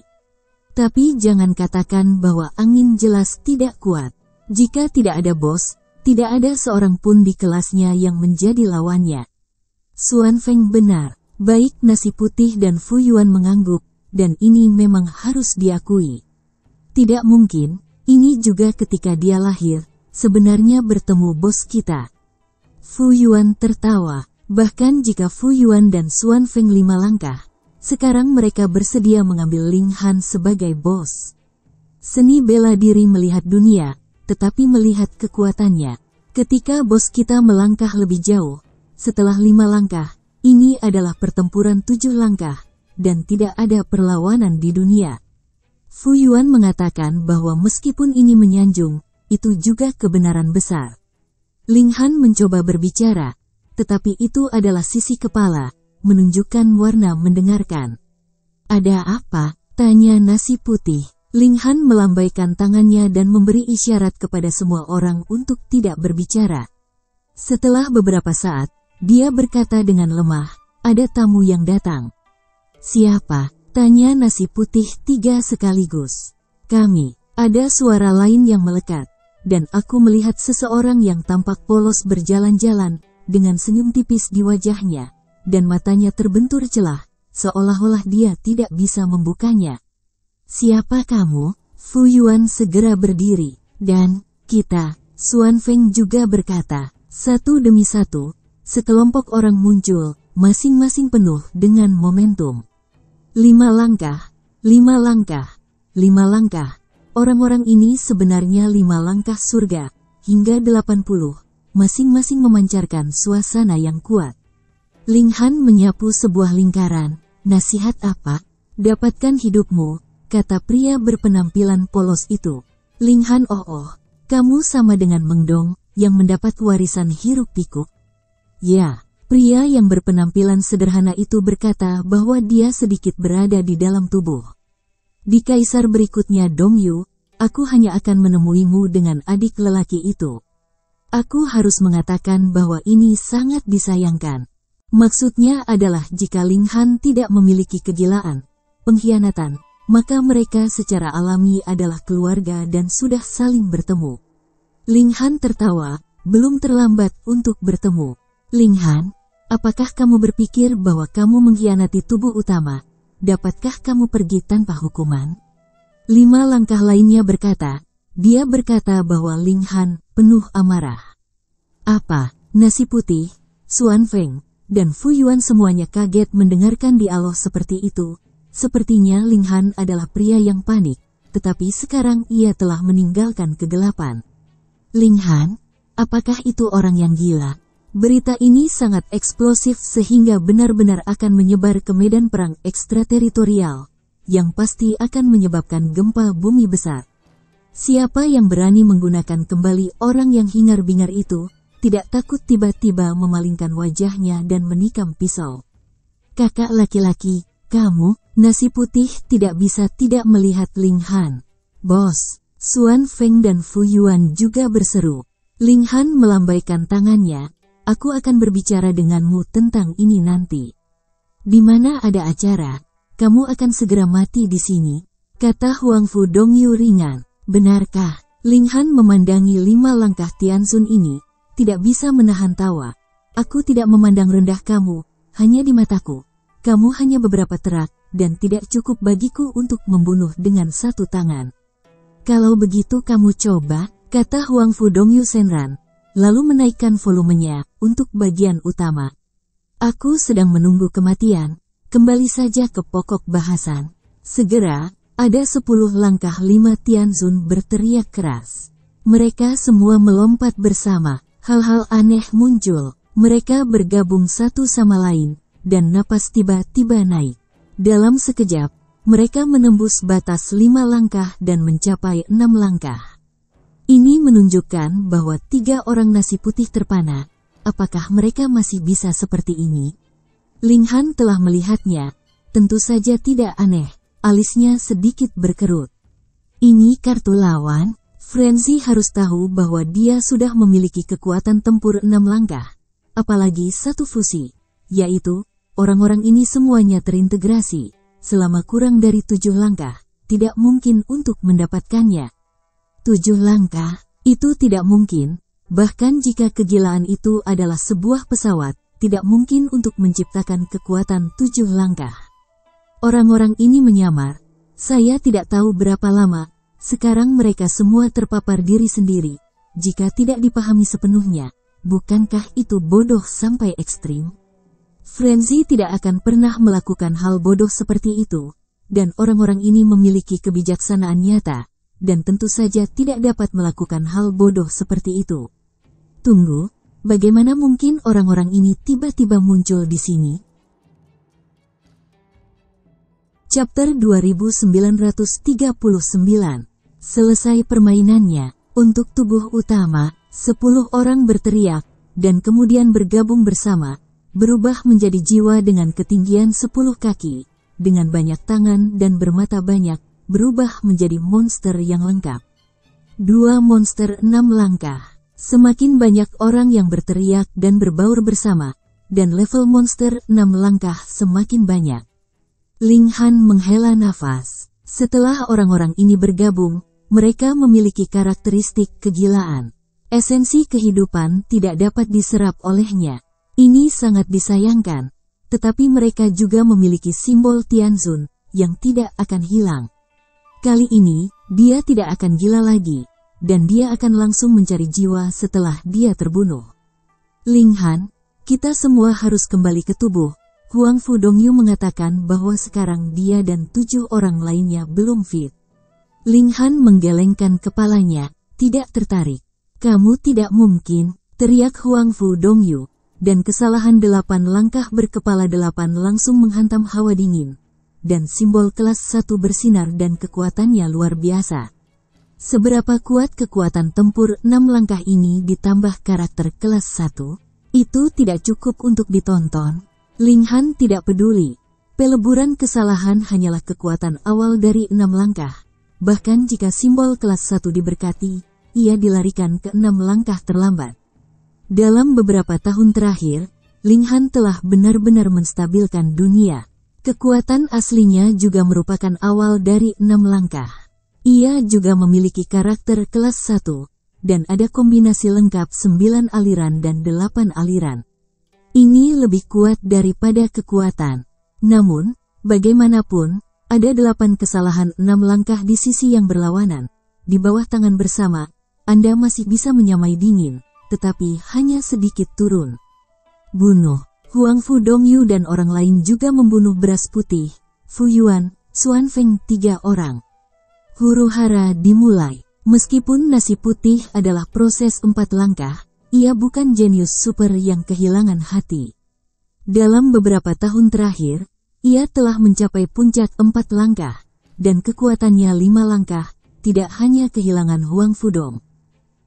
Tapi jangan katakan bahwa angin jelas tidak kuat. Jika tidak ada bos, tidak ada seorang pun di kelasnya yang menjadi lawannya. Xuan Feng benar, baik nasi putih dan Fu Yuan mengangguk, dan ini memang harus diakui. Tidak mungkin, ini juga ketika dia lahir, sebenarnya bertemu bos kita. Fu Yuan tertawa. Bahkan jika Fu Yuan dan Xuan Feng 5 langkah, sekarang mereka bersedia mengambil Ling Han sebagai bos. Seni bela diri melihat dunia, tetapi melihat kekuatannya. Ketika bos kita melangkah lebih jauh, setelah 5 langkah, ini adalah pertempuran 7 langkah, dan tidak ada perlawanan di dunia. Fu Yuan mengatakan bahwa meskipun ini menyanjung, itu juga kebenaran besar. Ling Han mencoba berbicara, tetapi itu adalah sisi kepala, menunjukkan warna mendengarkan. Ada apa? Tanya nasi putih. Ling Han melambaikan tangannya dan memberi isyarat kepada semua orang untuk tidak berbicara. Setelah beberapa saat, dia berkata dengan lemah, ada tamu yang datang. Siapa? Tanya nasi putih 3 sekaligus. Kami. Ada suara lain yang melekat, dan aku melihat seseorang yang tampak polos berjalan-jalan, dengan senyum tipis di wajahnya, dan matanya terbentur celah, seolah-olah dia tidak bisa membukanya. Siapa kamu? Fu Yuan segera berdiri, dan kita, Xuan Feng juga berkata, satu demi satu, sekelompok orang muncul, masing-masing penuh dengan momentum. 5 langkah, 5 langkah, 5 langkah. Orang-orang ini sebenarnya 5 langkah surga, hingga 80. Masing-masing memancarkan suasana yang kuat. Ling Han menyapu sebuah lingkaran. Nasihat apa? Dapatkan hidupmu, kata pria berpenampilan polos itu. Ling Han kamu sama dengan Meng Dong, yang mendapat warisan hiruk pikuk. Ya, pria yang berpenampilan sederhana itu berkata bahwa dia sedikit berada di dalam tubuh. Di kaisar berikutnya Dong Yu, aku hanya akan menemuimu dengan adik lelaki itu. Aku harus mengatakan bahwa ini sangat disayangkan. Maksudnya adalah jika Ling Han tidak memiliki kegilaan, pengkhianatan, maka mereka secara alami adalah keluarga dan sudah saling bertemu. Ling Han tertawa, belum terlambat untuk bertemu. Ling Han, apakah kamu berpikir bahwa kamu mengkhianati tubuh utama? Dapatkah kamu pergi tanpa hukuman? 5 langkah lainnya berkata, dia berkata bahwa Ling Han penuh amarah. Apa? Nasi putih, Xuan Feng, dan Fu Yuan semuanya kaget mendengarkan dialog seperti itu. Sepertinya Ling Han adalah pria yang panik, tetapi sekarang ia telah meninggalkan kegelapan. Ling Han? Apakah itu orang yang gila? Berita ini sangat eksplosif sehingga benar-benar akan menyebar ke medan perang ekstrateritorial, yang pasti akan menyebabkan gempa bumi besar. Siapa yang berani menggunakan kembali orang yang hingar-bingar itu, tidak takut tiba-tiba memalingkan wajahnya dan menikam pisau. Kakak laki-laki, kamu, nasi putih tidak bisa tidak melihat Ling Han. Bos, Xuan Feng dan Fu Yuan juga berseru. Ling Han melambaikan tangannya, aku akan berbicara denganmu tentang ini nanti. Di mana ada acara, kamu akan segera mati di sini, kata Huang Fu Dongyu ringan. Benarkah? Ling Han memandangi 5 langkah Tianzun ini, tidak bisa menahan tawa. Aku tidak memandang rendah kamu, hanya di mataku. Kamu hanya beberapa terak, dan tidak cukup bagiku untuk membunuh dengan 1 tangan. Kalau begitu kamu coba, kata Huang Fu Dongyu Senran, lalu menaikkan volumenya, untuk bagian utama. Aku sedang menunggu kematian, kembali saja ke pokok bahasan. Segera, ada 10 langkah 5 Tianzun berteriak keras. Mereka semua melompat bersama, hal-hal aneh muncul, mereka bergabung satu sama lain, dan napas tiba-tiba naik. Dalam sekejap, mereka menembus batas 5 langkah dan mencapai 6 langkah. Ini menunjukkan bahwa 3 orang nasi putih terpana. Apakah mereka masih bisa seperti ini? Ling Han telah melihatnya, tentu saja tidak aneh. Alisnya sedikit berkerut. Ini kartu lawan. Frenzy harus tahu bahwa dia sudah memiliki kekuatan tempur 6 langkah. Apalagi satu fusi, yaitu, orang-orang ini semuanya terintegrasi. Selama kurang dari 7 langkah, tidak mungkin untuk mendapatkannya. 7 langkah, itu tidak mungkin, bahkan jika kegilaan itu adalah sebuah pesawat, tidak mungkin untuk menciptakan kekuatan 7 langkah. Orang-orang ini menyamar, saya tidak tahu berapa lama, sekarang mereka semua terpapar diri sendiri. Jika tidak dipahami sepenuhnya, bukankah itu bodoh sampai ekstrim? Frenzy tidak akan pernah melakukan hal bodoh seperti itu, dan orang-orang ini memiliki kebijaksanaan nyata, dan tentu saja tidak dapat melakukan hal bodoh seperti itu. Tunggu, bagaimana mungkin orang-orang ini tiba-tiba muncul di sini? Chapter 2939. Selesai permainannya, untuk tubuh utama, 10 orang berteriak, dan kemudian bergabung bersama, berubah menjadi jiwa dengan ketinggian 10 kaki, dengan banyak tangan dan bermata banyak, berubah menjadi monster yang lengkap. 2 monster 6 langkah. Semakin banyak orang yang berteriak dan berbaur bersama, dan level monster 6 langkah semakin banyak. Ling Han menghela nafas. Setelah orang-orang ini bergabung, mereka memiliki karakteristik kegilaan. Esensi kehidupan tidak dapat diserap olehnya. Ini sangat disayangkan. Tetapi mereka juga memiliki simbol Tianzun, yang tidak akan hilang. Kali ini, dia tidak akan gila lagi, dan dia akan langsung mencari jiwa setelah dia terbunuh. Ling Han, kita semua harus kembali ke tubuh. Huang Fu Dongyu mengatakan bahwa sekarang dia dan 7 orang lainnya belum fit. Ling Han menggelengkan kepalanya, tidak tertarik. Kamu tidak mungkin, teriak Huang Fu Dongyu, dan kesalahan 8 langkah berkepala 8 langsung menghantam hawa dingin. Dan simbol kelas 1 bersinar dan kekuatannya luar biasa. Seberapa kuat kekuatan tempur 6 langkah ini ditambah karakter kelas 1? Itu tidak cukup untuk ditonton. Ling Han tidak peduli. Peleburan kesalahan hanyalah kekuatan awal dari 6 langkah. Bahkan jika simbol kelas 1 diberkati, ia dilarikan ke 6 langkah terlambat. Dalam beberapa tahun terakhir, Ling Han telah benar-benar menstabilkan dunia. Kekuatan aslinya juga merupakan awal dari 6 langkah. Ia juga memiliki karakter kelas 1, dan ada kombinasi lengkap 9 aliran dan 8 aliran. Ini lebih kuat daripada kekuatan. Namun, bagaimanapun, ada 8 kesalahan 6 langkah di sisi yang berlawanan. Di bawah tangan bersama, Anda masih bisa menyamai dingin, tetapi hanya sedikit turun. Bunuh. Huang Fu Dongyu dan orang lain juga membunuh beras putih, Fu Yuan, Xuan Feng 3 orang. Huru-hara dimulai. Meskipun nasi putih adalah proses 4 langkah, ia bukan jenius super yang kehilangan hati. Dalam beberapa tahun terakhir, ia telah mencapai puncak 4 langkah, dan kekuatannya 5 langkah, tidak hanya kehilangan Huang Fudong.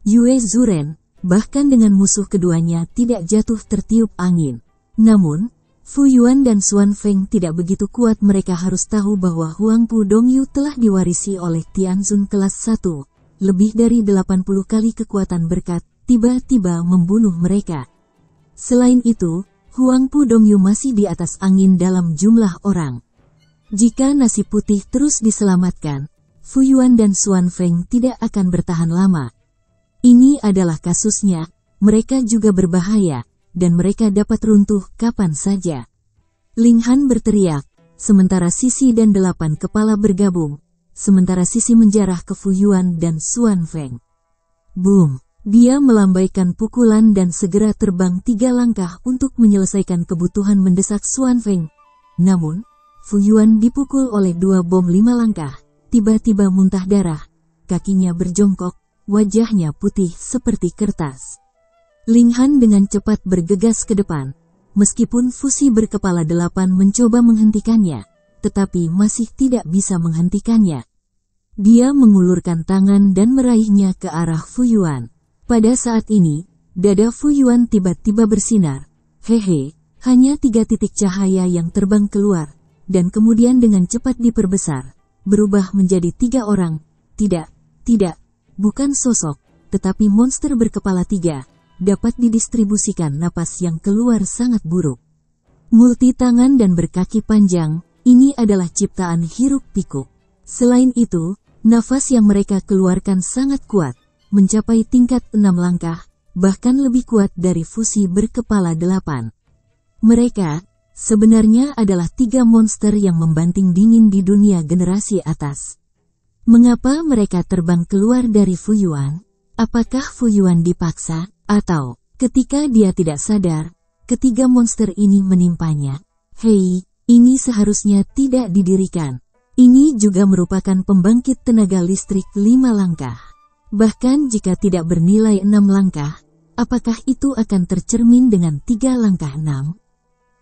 Yue Zuren, bahkan dengan musuh keduanya tidak jatuh tertiup angin. Namun, Fu Yuan dan Xuan Feng tidak begitu kuat. Mereka harus tahu bahwa Huang Fu Dongyu telah diwarisi oleh Tianzun kelas 1, lebih dari 80 kali kekuatan berkat, tiba-tiba membunuh mereka. Selain itu, Huang Fu Dongyu masih di atas angin dalam jumlah orang. Jika nasi putih terus diselamatkan, Fu Yuan dan Xuan Feng tidak akan bertahan lama. Ini adalah kasusnya, mereka juga berbahaya, dan mereka dapat runtuh kapan saja. Ling Han berteriak, sementara Sisi dan 8 kepala bergabung, sementara Sisi menjarah ke Fu Yuan dan Xuan Feng. Boom! Dia melambaikan pukulan dan segera terbang 3 langkah untuk menyelesaikan kebutuhan mendesak Xuan Feng. Namun, Fu Yuan dipukul oleh 2 bom 5 langkah, tiba-tiba muntah darah, kakinya berjongkok, wajahnya putih seperti kertas. Ling Han dengan cepat bergegas ke depan, meskipun fusi berkepala 8 mencoba menghentikannya, tetapi masih tidak bisa menghentikannya. Dia mengulurkan tangan dan meraihnya ke arah Fu Yuan. Pada saat ini, dada Fu Yuan tiba-tiba bersinar. Hehe, hanya 3 titik cahaya yang terbang keluar, dan kemudian dengan cepat diperbesar, berubah menjadi 3 orang, Tidak, bukan sosok, tetapi monster berkepala 3, dapat didistribusikan napas yang keluar sangat buruk. Multi tangan dan berkaki panjang, ini adalah ciptaan hiruk-pikuk. Selain itu, nafas yang mereka keluarkan sangat kuat, mencapai tingkat 6 langkah, bahkan lebih kuat dari fusi berkepala 8. Mereka sebenarnya adalah 3 monster yang membanting dingin di dunia generasi atas. Mengapa mereka terbang keluar dari Fuyuan? Apakah Fuyuan dipaksa, atau ketika dia tidak sadar, ketiga monster ini menimpanya? Hei, ini seharusnya tidak didirikan. Ini juga merupakan pembangkit tenaga listrik 5 langkah. Bahkan jika tidak bernilai 6 langkah, apakah itu akan tercermin dengan 3 langkah 6?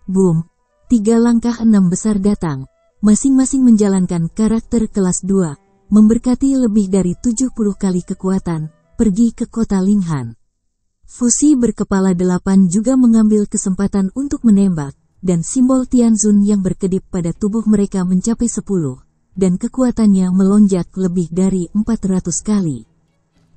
Boom! 3 langkah 6 besar datang, masing-masing menjalankan karakter kelas 2, memberkati lebih dari 70 kali kekuatan, pergi ke kota Linghan. Fusi berkepala 8 juga mengambil kesempatan untuk menembak, dan simbol Tianzun yang berkedip pada tubuh mereka mencapai 10, dan kekuatannya melonjak lebih dari 400 kali.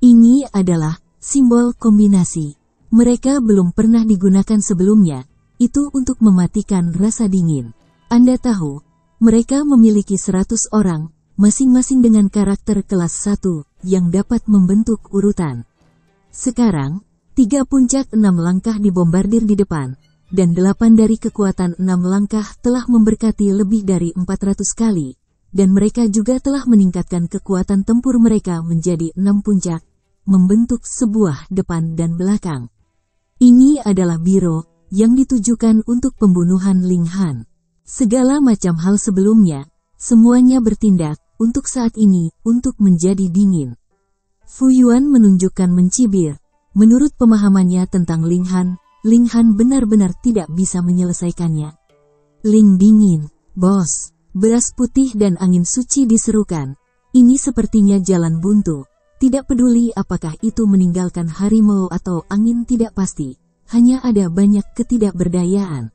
Ini adalah simbol kombinasi. Mereka belum pernah digunakan sebelumnya, itu untuk mematikan rasa dingin. Anda tahu, mereka memiliki 100 orang, masing-masing dengan karakter kelas 1, yang dapat membentuk urutan. Sekarang, 3 puncak 6 langkah dibombardir di depan, dan 8 dari kekuatan 6 langkah telah memberkati lebih dari 400 kali, dan mereka juga telah meningkatkan kekuatan tempur mereka menjadi 6 puncak, membentuk sebuah depan dan belakang. Ini adalah biro yang ditujukan untuk pembunuhan Linghan. Segala macam hal sebelumnya, semuanya bertindak untuk saat ini untuk menjadi dingin. Fuyuan menunjukkan mencibir. Menurut pemahamannya tentang Linghan benar-benar tidak bisa menyelesaikannya. Ling dingin, bos. Beras putih dan angin suci diserukan. Ini sepertinya jalan buntu. Tidak peduli apakah itu meninggalkan harimau atau angin tidak pasti. Hanya ada banyak ketidakberdayaan.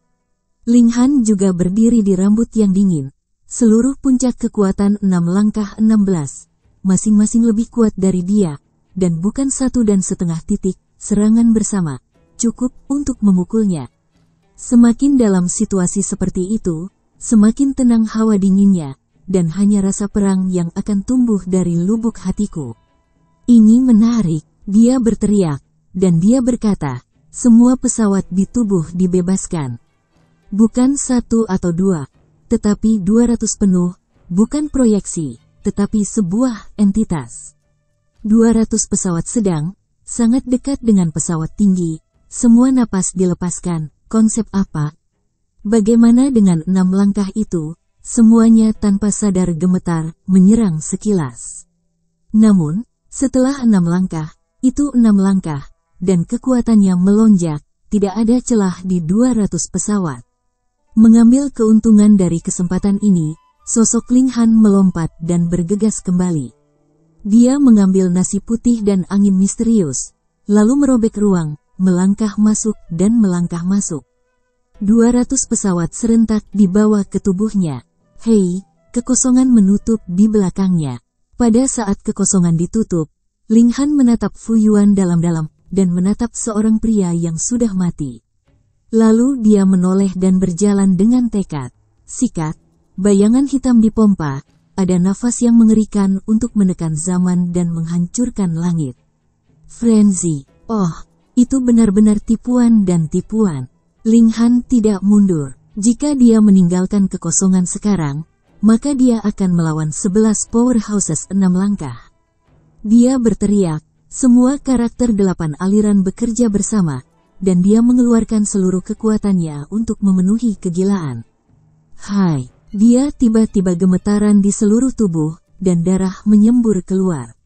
Linghan juga berdiri di rambut yang dingin. Seluruh puncak kekuatan 6 langkah 16. Masing-masing lebih kuat dari dia. Dan bukan 1,5 titik, serangan bersama. Cukup untuk memukulnya. Semakin dalam situasi seperti itu, semakin tenang hawa dinginnya, dan hanya rasa perang yang akan tumbuh dari lubuk hatiku. Ini menarik, dia berteriak, dan dia berkata, semua pesawat di tubuh dibebaskan. Bukan 1 atau 2, tetapi 200 penuh, bukan proyeksi, tetapi sebuah entitas. 200 pesawat sedang, sangat dekat dengan pesawat tinggi, semua napas dilepaskan, konsep apa? Bagaimana dengan 6 langkah itu, semuanya tanpa sadar gemetar, menyerang sekilas. Namun, setelah 6 langkah, itu 6 langkah, dan kekuatannya melonjak, tidak ada celah di 200 pesawat. Mengambil keuntungan dari kesempatan ini, sosok Linghan melompat dan bergegas kembali. Dia mengambil nasi putih dan angin misterius, lalu merobek ruang, melangkah masuk dan melangkah masuk. 200 pesawat serentak dibawa ke tubuhnya. Hei, kekosongan menutup di belakangnya. Pada saat kekosongan ditutup, Linghan menatap Fuyuan dalam-dalam, dan menatap seorang pria yang sudah mati. Lalu dia menoleh dan berjalan dengan tekad. Sikat, bayangan hitam dipompa, ada nafas yang mengerikan untuk menekan zaman dan menghancurkan langit. Frenzy, oh, itu benar-benar tipuan dan tipuan. Linghan tidak mundur. Jika dia meninggalkan kekosongan sekarang, maka dia akan melawan 11 powerhouses 6 langkah. Dia berteriak, semua karakter 8 aliran bekerja bersama, dan dia mengeluarkan seluruh kekuatannya untuk memenuhi kegilaan. Hai, dia tiba-tiba gemetaran di seluruh tubuh, dan darah menyembur keluar.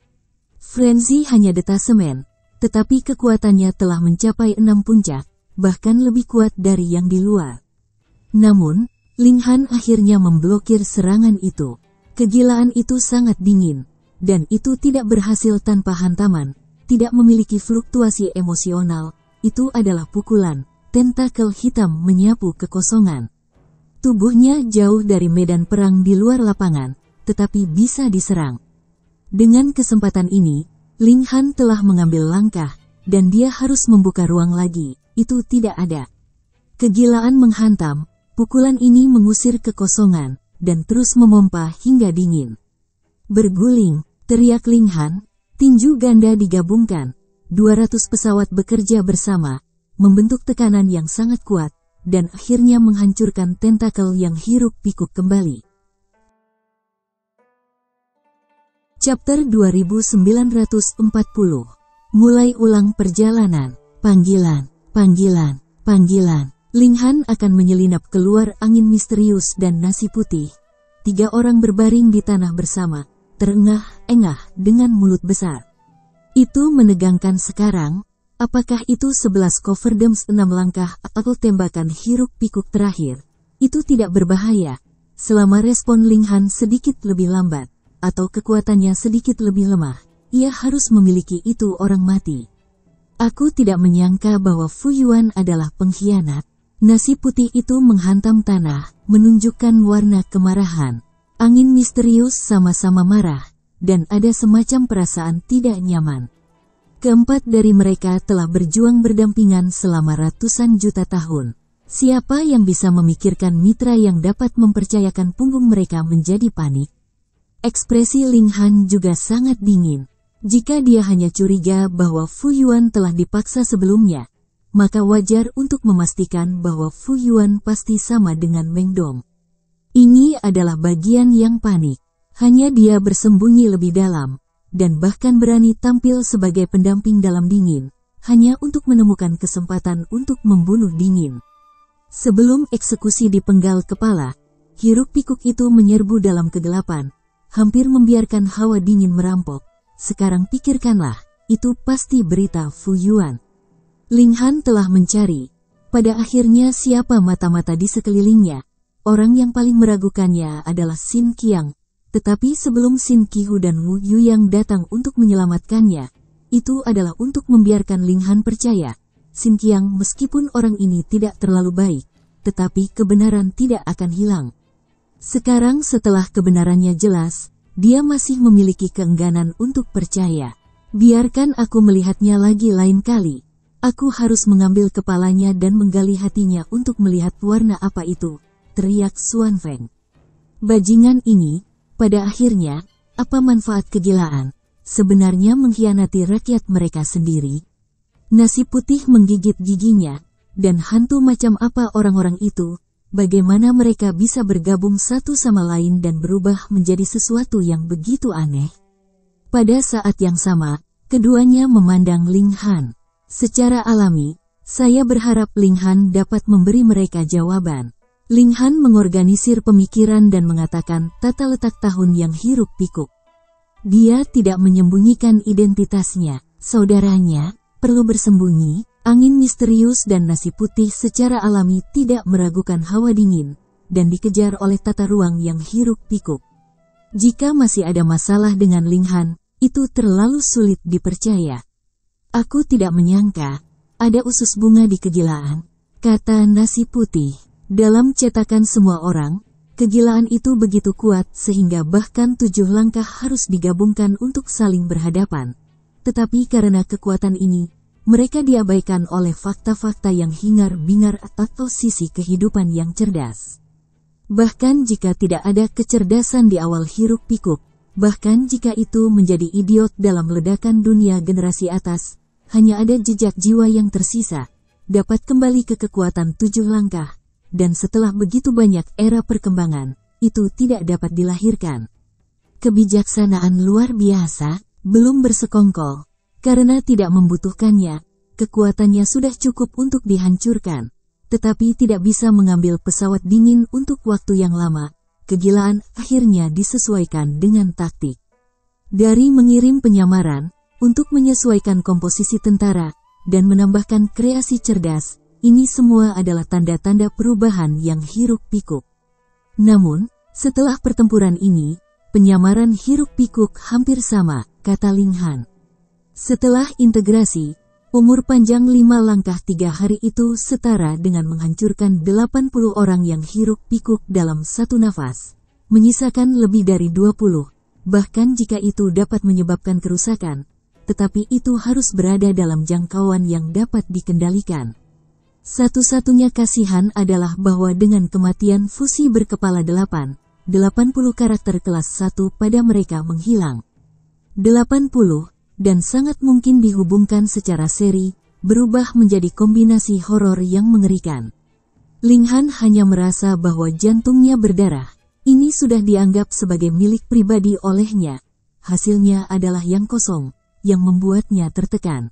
Frenzy hanya detasemen, tetapi kekuatannya telah mencapai 6 puncak, bahkan lebih kuat dari yang di luar. Namun, Linghan akhirnya memblokir serangan itu. Kegilaan itu sangat dingin, dan itu tidak berhasil tanpa hantaman, tidak memiliki fluktuasi emosional. Itu adalah pukulan, tentakel hitam menyapu kekosongan. Tubuhnya jauh dari medan perang di luar lapangan, tetapi bisa diserang. Dengan kesempatan ini, Ling Han telah mengambil langkah, dan dia harus membuka ruang lagi. Itu tidak ada. Kegilaan menghantam, pukulan ini mengusir kekosongan, dan terus memompa hingga dingin. Berguling, teriak Ling Han, tinju ganda digabungkan, 200 pesawat bekerja bersama, membentuk tekanan yang sangat kuat, dan akhirnya menghancurkan tentakel yang hiruk-pikuk kembali. Chapter 2940. Mulai ulang perjalanan. Panggilan, panggilan, panggilan. Ling Han akan menyelinap keluar angin misterius dan nasi putih. 3 orang berbaring di tanah bersama, terengah-engah dengan mulut besar. Itu menegangkan sekarang. Apakah itu 11 Coverdems 6 langkah atau tembakan hiruk-pikuk terakhir? Itu tidak berbahaya, selama respon Ling Han sedikit lebih lambat, atau kekuatannya sedikit lebih lemah. Ia harus memiliki itu orang mati. Aku tidak menyangka bahwa Fu Yuan adalah pengkhianat. Nasi putih itu menghantam tanah, menunjukkan warna kemarahan. Angin misterius sama-sama marah, dan ada semacam perasaan tidak nyaman. Keempat dari mereka telah berjuang berdampingan selama ratusan juta tahun. Siapa yang bisa memikirkan mitra yang dapat mempercayakan punggung mereka menjadi panik? Ekspresi Ling Han juga sangat dingin. Jika dia hanya curiga bahwa Fu Yuan telah dipaksa sebelumnya, maka wajar untuk memastikan bahwa Fu Yuan pasti sama dengan Meng Dong. Ini adalah bagian yang panik. Hanya dia bersembunyi lebih dalam, dan bahkan berani tampil sebagai pendamping dalam dingin, hanya untuk menemukan kesempatan untuk membunuh dingin. Sebelum eksekusi dipenggal kepala, hiruk-pikuk itu menyerbu dalam kegelapan, hampir membiarkan hawa dingin merampok. Sekarang pikirkanlah, itu pasti berita Fu Yuan. Ling Han telah mencari. Pada akhirnya siapa mata-mata di sekelilingnya? Orang yang paling meragukannya adalah Xin Qiang. Tetapi sebelum Xin Qihu dan Wu Yuyang datang untuk menyelamatkannya, itu adalah untuk membiarkan Ling Han percaya. Xin Qiang meskipun orang ini tidak terlalu baik, tetapi kebenaran tidak akan hilang. Sekarang setelah kebenarannya jelas, dia masih memiliki keengganan untuk percaya. Biarkan aku melihatnya lagi lain kali. Aku harus mengambil kepalanya dan menggali hatinya untuk melihat warna apa itu, teriak Xuan Feng. Bajingan ini, pada akhirnya, apa manfaat kegilaan? Sebenarnya mengkhianati rakyat mereka sendiri. Nasi putih menggigit giginya, dan hantu macam apa orang-orang itu? Bagaimana mereka bisa bergabung satu sama lain dan berubah menjadi sesuatu yang begitu aneh? Pada saat yang sama, keduanya memandang Ling Han. Secara alami, saya berharap Ling Han dapat memberi mereka jawaban. Ling Han mengorganisir pemikiran dan mengatakan tata letak tahun yang hiruk-pikuk. Dia tidak menyembunyikan identitasnya. Saudaranya perlu bersembunyi. Angin misterius dan nasi putih secara alami tidak meragukan hawa dingin, dan dikejar oleh tata ruang yang hiruk-pikuk. Jika masih ada masalah dengan Ling Han, itu terlalu sulit dipercaya. Aku tidak menyangka, ada usus bunga di kegilaan, kata nasi putih. Dalam cetakan semua orang, kegilaan itu begitu kuat sehingga bahkan 7 langkah harus digabungkan untuk saling berhadapan. Tetapi karena kekuatan ini, mereka diabaikan oleh fakta-fakta yang hingar-bingar atau sisi kehidupan yang cerdas. Bahkan jika tidak ada kecerdasan di awal hiruk-pikuk, bahkan jika itu menjadi idiot dalam ledakan dunia generasi atas, hanya ada jejak jiwa yang tersisa, dapat kembali ke kekuatan 7 langkah, dan setelah begitu banyak era perkembangan, itu tidak dapat dilahirkan. Kebijaksanaan luar biasa, belum bersekongkol. Karena tidak membutuhkannya, kekuatannya sudah cukup untuk dihancurkan, tetapi tidak bisa mengambil pesawat dingin untuk waktu yang lama. Kegilaan akhirnya disesuaikan dengan taktik. Dari mengirim penyamaran, untuk menyesuaikan komposisi tentara, dan menambahkan kreasi cerdas, ini semua adalah tanda-tanda perubahan yang hiruk-pikuk. Namun, setelah pertempuran ini, penyamaran hiruk-pikuk hampir sama, kata Ling Han. Setelah integrasi, umur panjang 5 langkah 3 hari itu setara dengan menghancurkan 80 orang yang hiruk-pikuk dalam satu nafas, menyisakan lebih dari 20. bahkan jika itu dapat menyebabkan kerusakan, tetapi itu harus berada dalam jangkauan yang dapat dikendalikan. Satu-satunya kasihan adalah bahwa dengan kematian fusi berkepala 80 karakter kelas 1 pada mereka menghilang. 80, dan sangat mungkin dihubungkan secara seri, berubah menjadi kombinasi horor yang mengerikan. Ling Han hanya merasa bahwa jantungnya berdarah. Ini sudah dianggap sebagai milik pribadi olehnya. Hasilnya adalah yang kosong, yang membuatnya tertekan.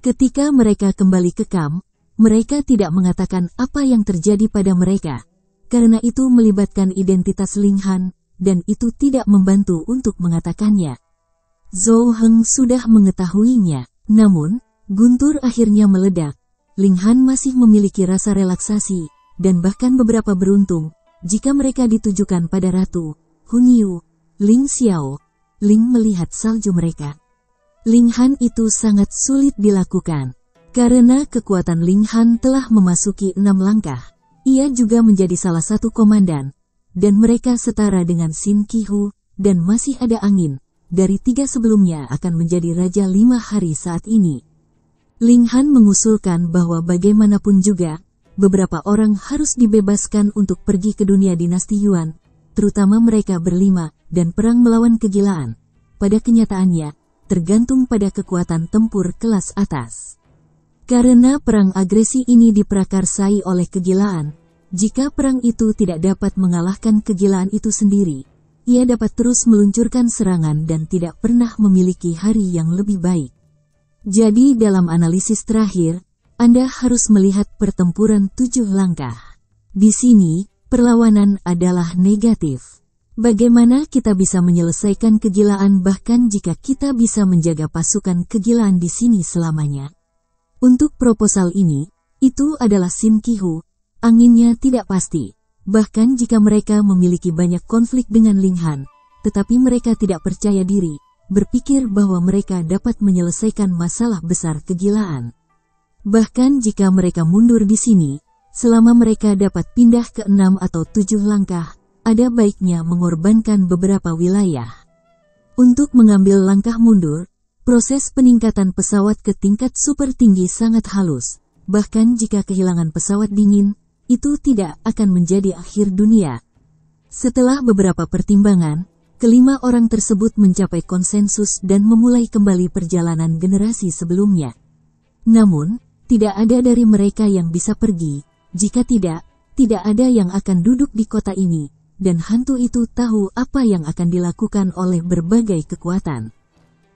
Ketika mereka kembali ke kamp, mereka tidak mengatakan apa yang terjadi pada mereka, karena itu melibatkan identitas Ling Han, dan itu tidak membantu untuk mengatakannya. Zhou Heng sudah mengetahuinya, namun, guntur akhirnya meledak. Ling Han masih memiliki rasa relaksasi, dan bahkan beberapa beruntung, jika mereka ditujukan pada Ratu, Hunyu, Ling Xiao, Ling melihat salju mereka. Ling Han itu sangat sulit dilakukan. Karena kekuatan Ling Han telah memasuki 6 langkah, ia juga menjadi salah satu komandan, dan mereka setara dengan Sin Qihu, dan masih ada angin, dari 3 sebelumnya akan menjadi Raja 5 hari saat ini. Ling Han mengusulkan bahwa bagaimanapun juga, beberapa orang harus dibebaskan untuk pergi ke dunia dinasti Yuan, terutama mereka berlima, dan perang melawan kegilaan. Pada kenyataannya, tergantung pada kekuatan tempur kelas atas. Karena perang agresi ini diprakarsai oleh kegilaan, jika perang itu tidak dapat mengalahkan kegilaan itu sendiri, ia dapat terus meluncurkan serangan dan tidak pernah memiliki hari yang lebih baik. Jadi dalam analisis terakhir, Anda harus melihat pertempuran 7 langkah. Di sini, perlawanan adalah negatif. Bagaimana kita bisa menyelesaikan kegilaan bahkan jika kita bisa menjaga pasukan kegilaan di sini selamanya? Untuk proposal ini, itu adalah Sin Qihu, anginnya tidak pasti. Bahkan jika mereka memiliki banyak konflik dengan Ling Han, tetapi mereka tidak percaya diri, berpikir bahwa mereka dapat menyelesaikan masalah besar kegilaan. Bahkan jika mereka mundur di sini, selama mereka dapat pindah ke 6 atau 7 langkah, ada baiknya mengorbankan beberapa wilayah. Untuk mengambil langkah mundur, proses peningkatan pesawat ke tingkat super tinggi sangat halus. Bahkan jika kehilangan pesawat dingin, itu tidak akan menjadi akhir dunia. Setelah beberapa pertimbangan, kelima orang tersebut mencapai konsensus dan memulai kembali perjalanan generasi sebelumnya. Namun, tidak ada dari mereka yang bisa pergi. Jika tidak ada yang akan duduk di kota ini, dan hantu itu tahu apa yang akan dilakukan oleh berbagai kekuatan.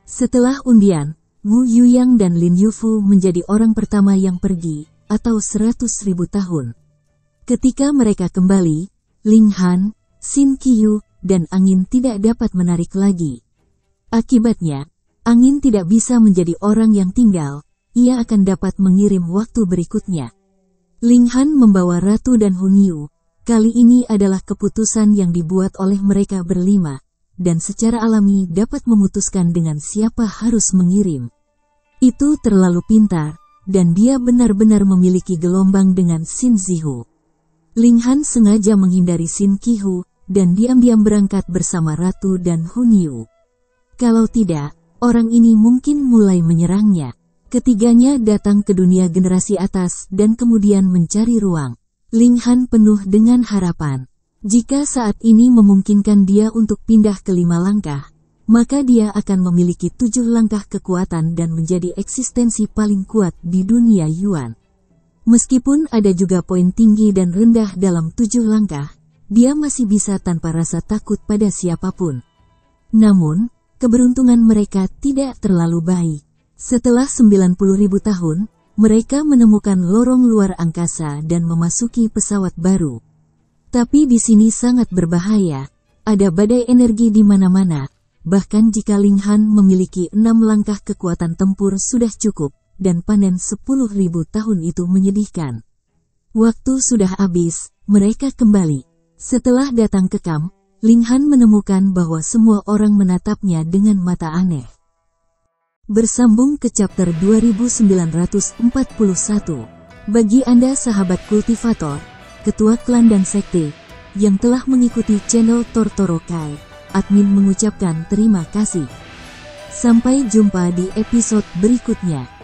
Setelah undian, Wu Yuyang dan Lin Yufu menjadi orang pertama yang pergi, atau 100.000 tahun. Ketika mereka kembali, Ling Han, Sin Qihu, dan angin tidak dapat menarik lagi. Akibatnya, angin tidak bisa menjadi orang yang tinggal, ia akan dapat mengirim waktu berikutnya. Ling Han membawa Ratu dan Hunyu. Kali ini adalah keputusan yang dibuat oleh mereka berlima, dan secara alami dapat memutuskan dengan siapa harus mengirim. Itu terlalu pintar, dan dia benar-benar memiliki gelombang dengan Sin Zihu. Ling Han sengaja menghindari Sin Qihu, dan diam-diam berangkat bersama Ratu dan Hunyu. Kalau tidak, orang ini mungkin mulai menyerangnya. Ketiganya datang ke dunia generasi atas dan kemudian mencari ruang. Ling Han penuh dengan harapan. Jika saat ini memungkinkan dia untuk pindah ke 5 langkah, maka dia akan memiliki 7 langkah kekuatan dan menjadi eksistensi paling kuat di dunia Yuan. Meskipun ada juga poin tinggi dan rendah dalam 7 langkah, dia masih bisa tanpa rasa takut pada siapapun. Namun, keberuntungan mereka tidak terlalu baik. Setelah 90.000 tahun, mereka menemukan lorong luar angkasa dan memasuki pesawat baru. Tapi di sini sangat berbahaya. Ada badai energi di mana-mana. Bahkan jika Ling Han memiliki 6 langkah kekuatan tempur sudah cukup, dan panen 10.000 tahun itu menyedihkan. Waktu sudah habis, mereka kembali. Setelah datang ke kamp, Ling Han menemukan bahwa semua orang menatapnya dengan mata aneh. Bersambung ke chapter 2941. Bagi Anda sahabat kultivator, ketua klan dan sekte, yang telah mengikuti channel Tortorokai, admin mengucapkan terima kasih. Sampai jumpa di episode berikutnya.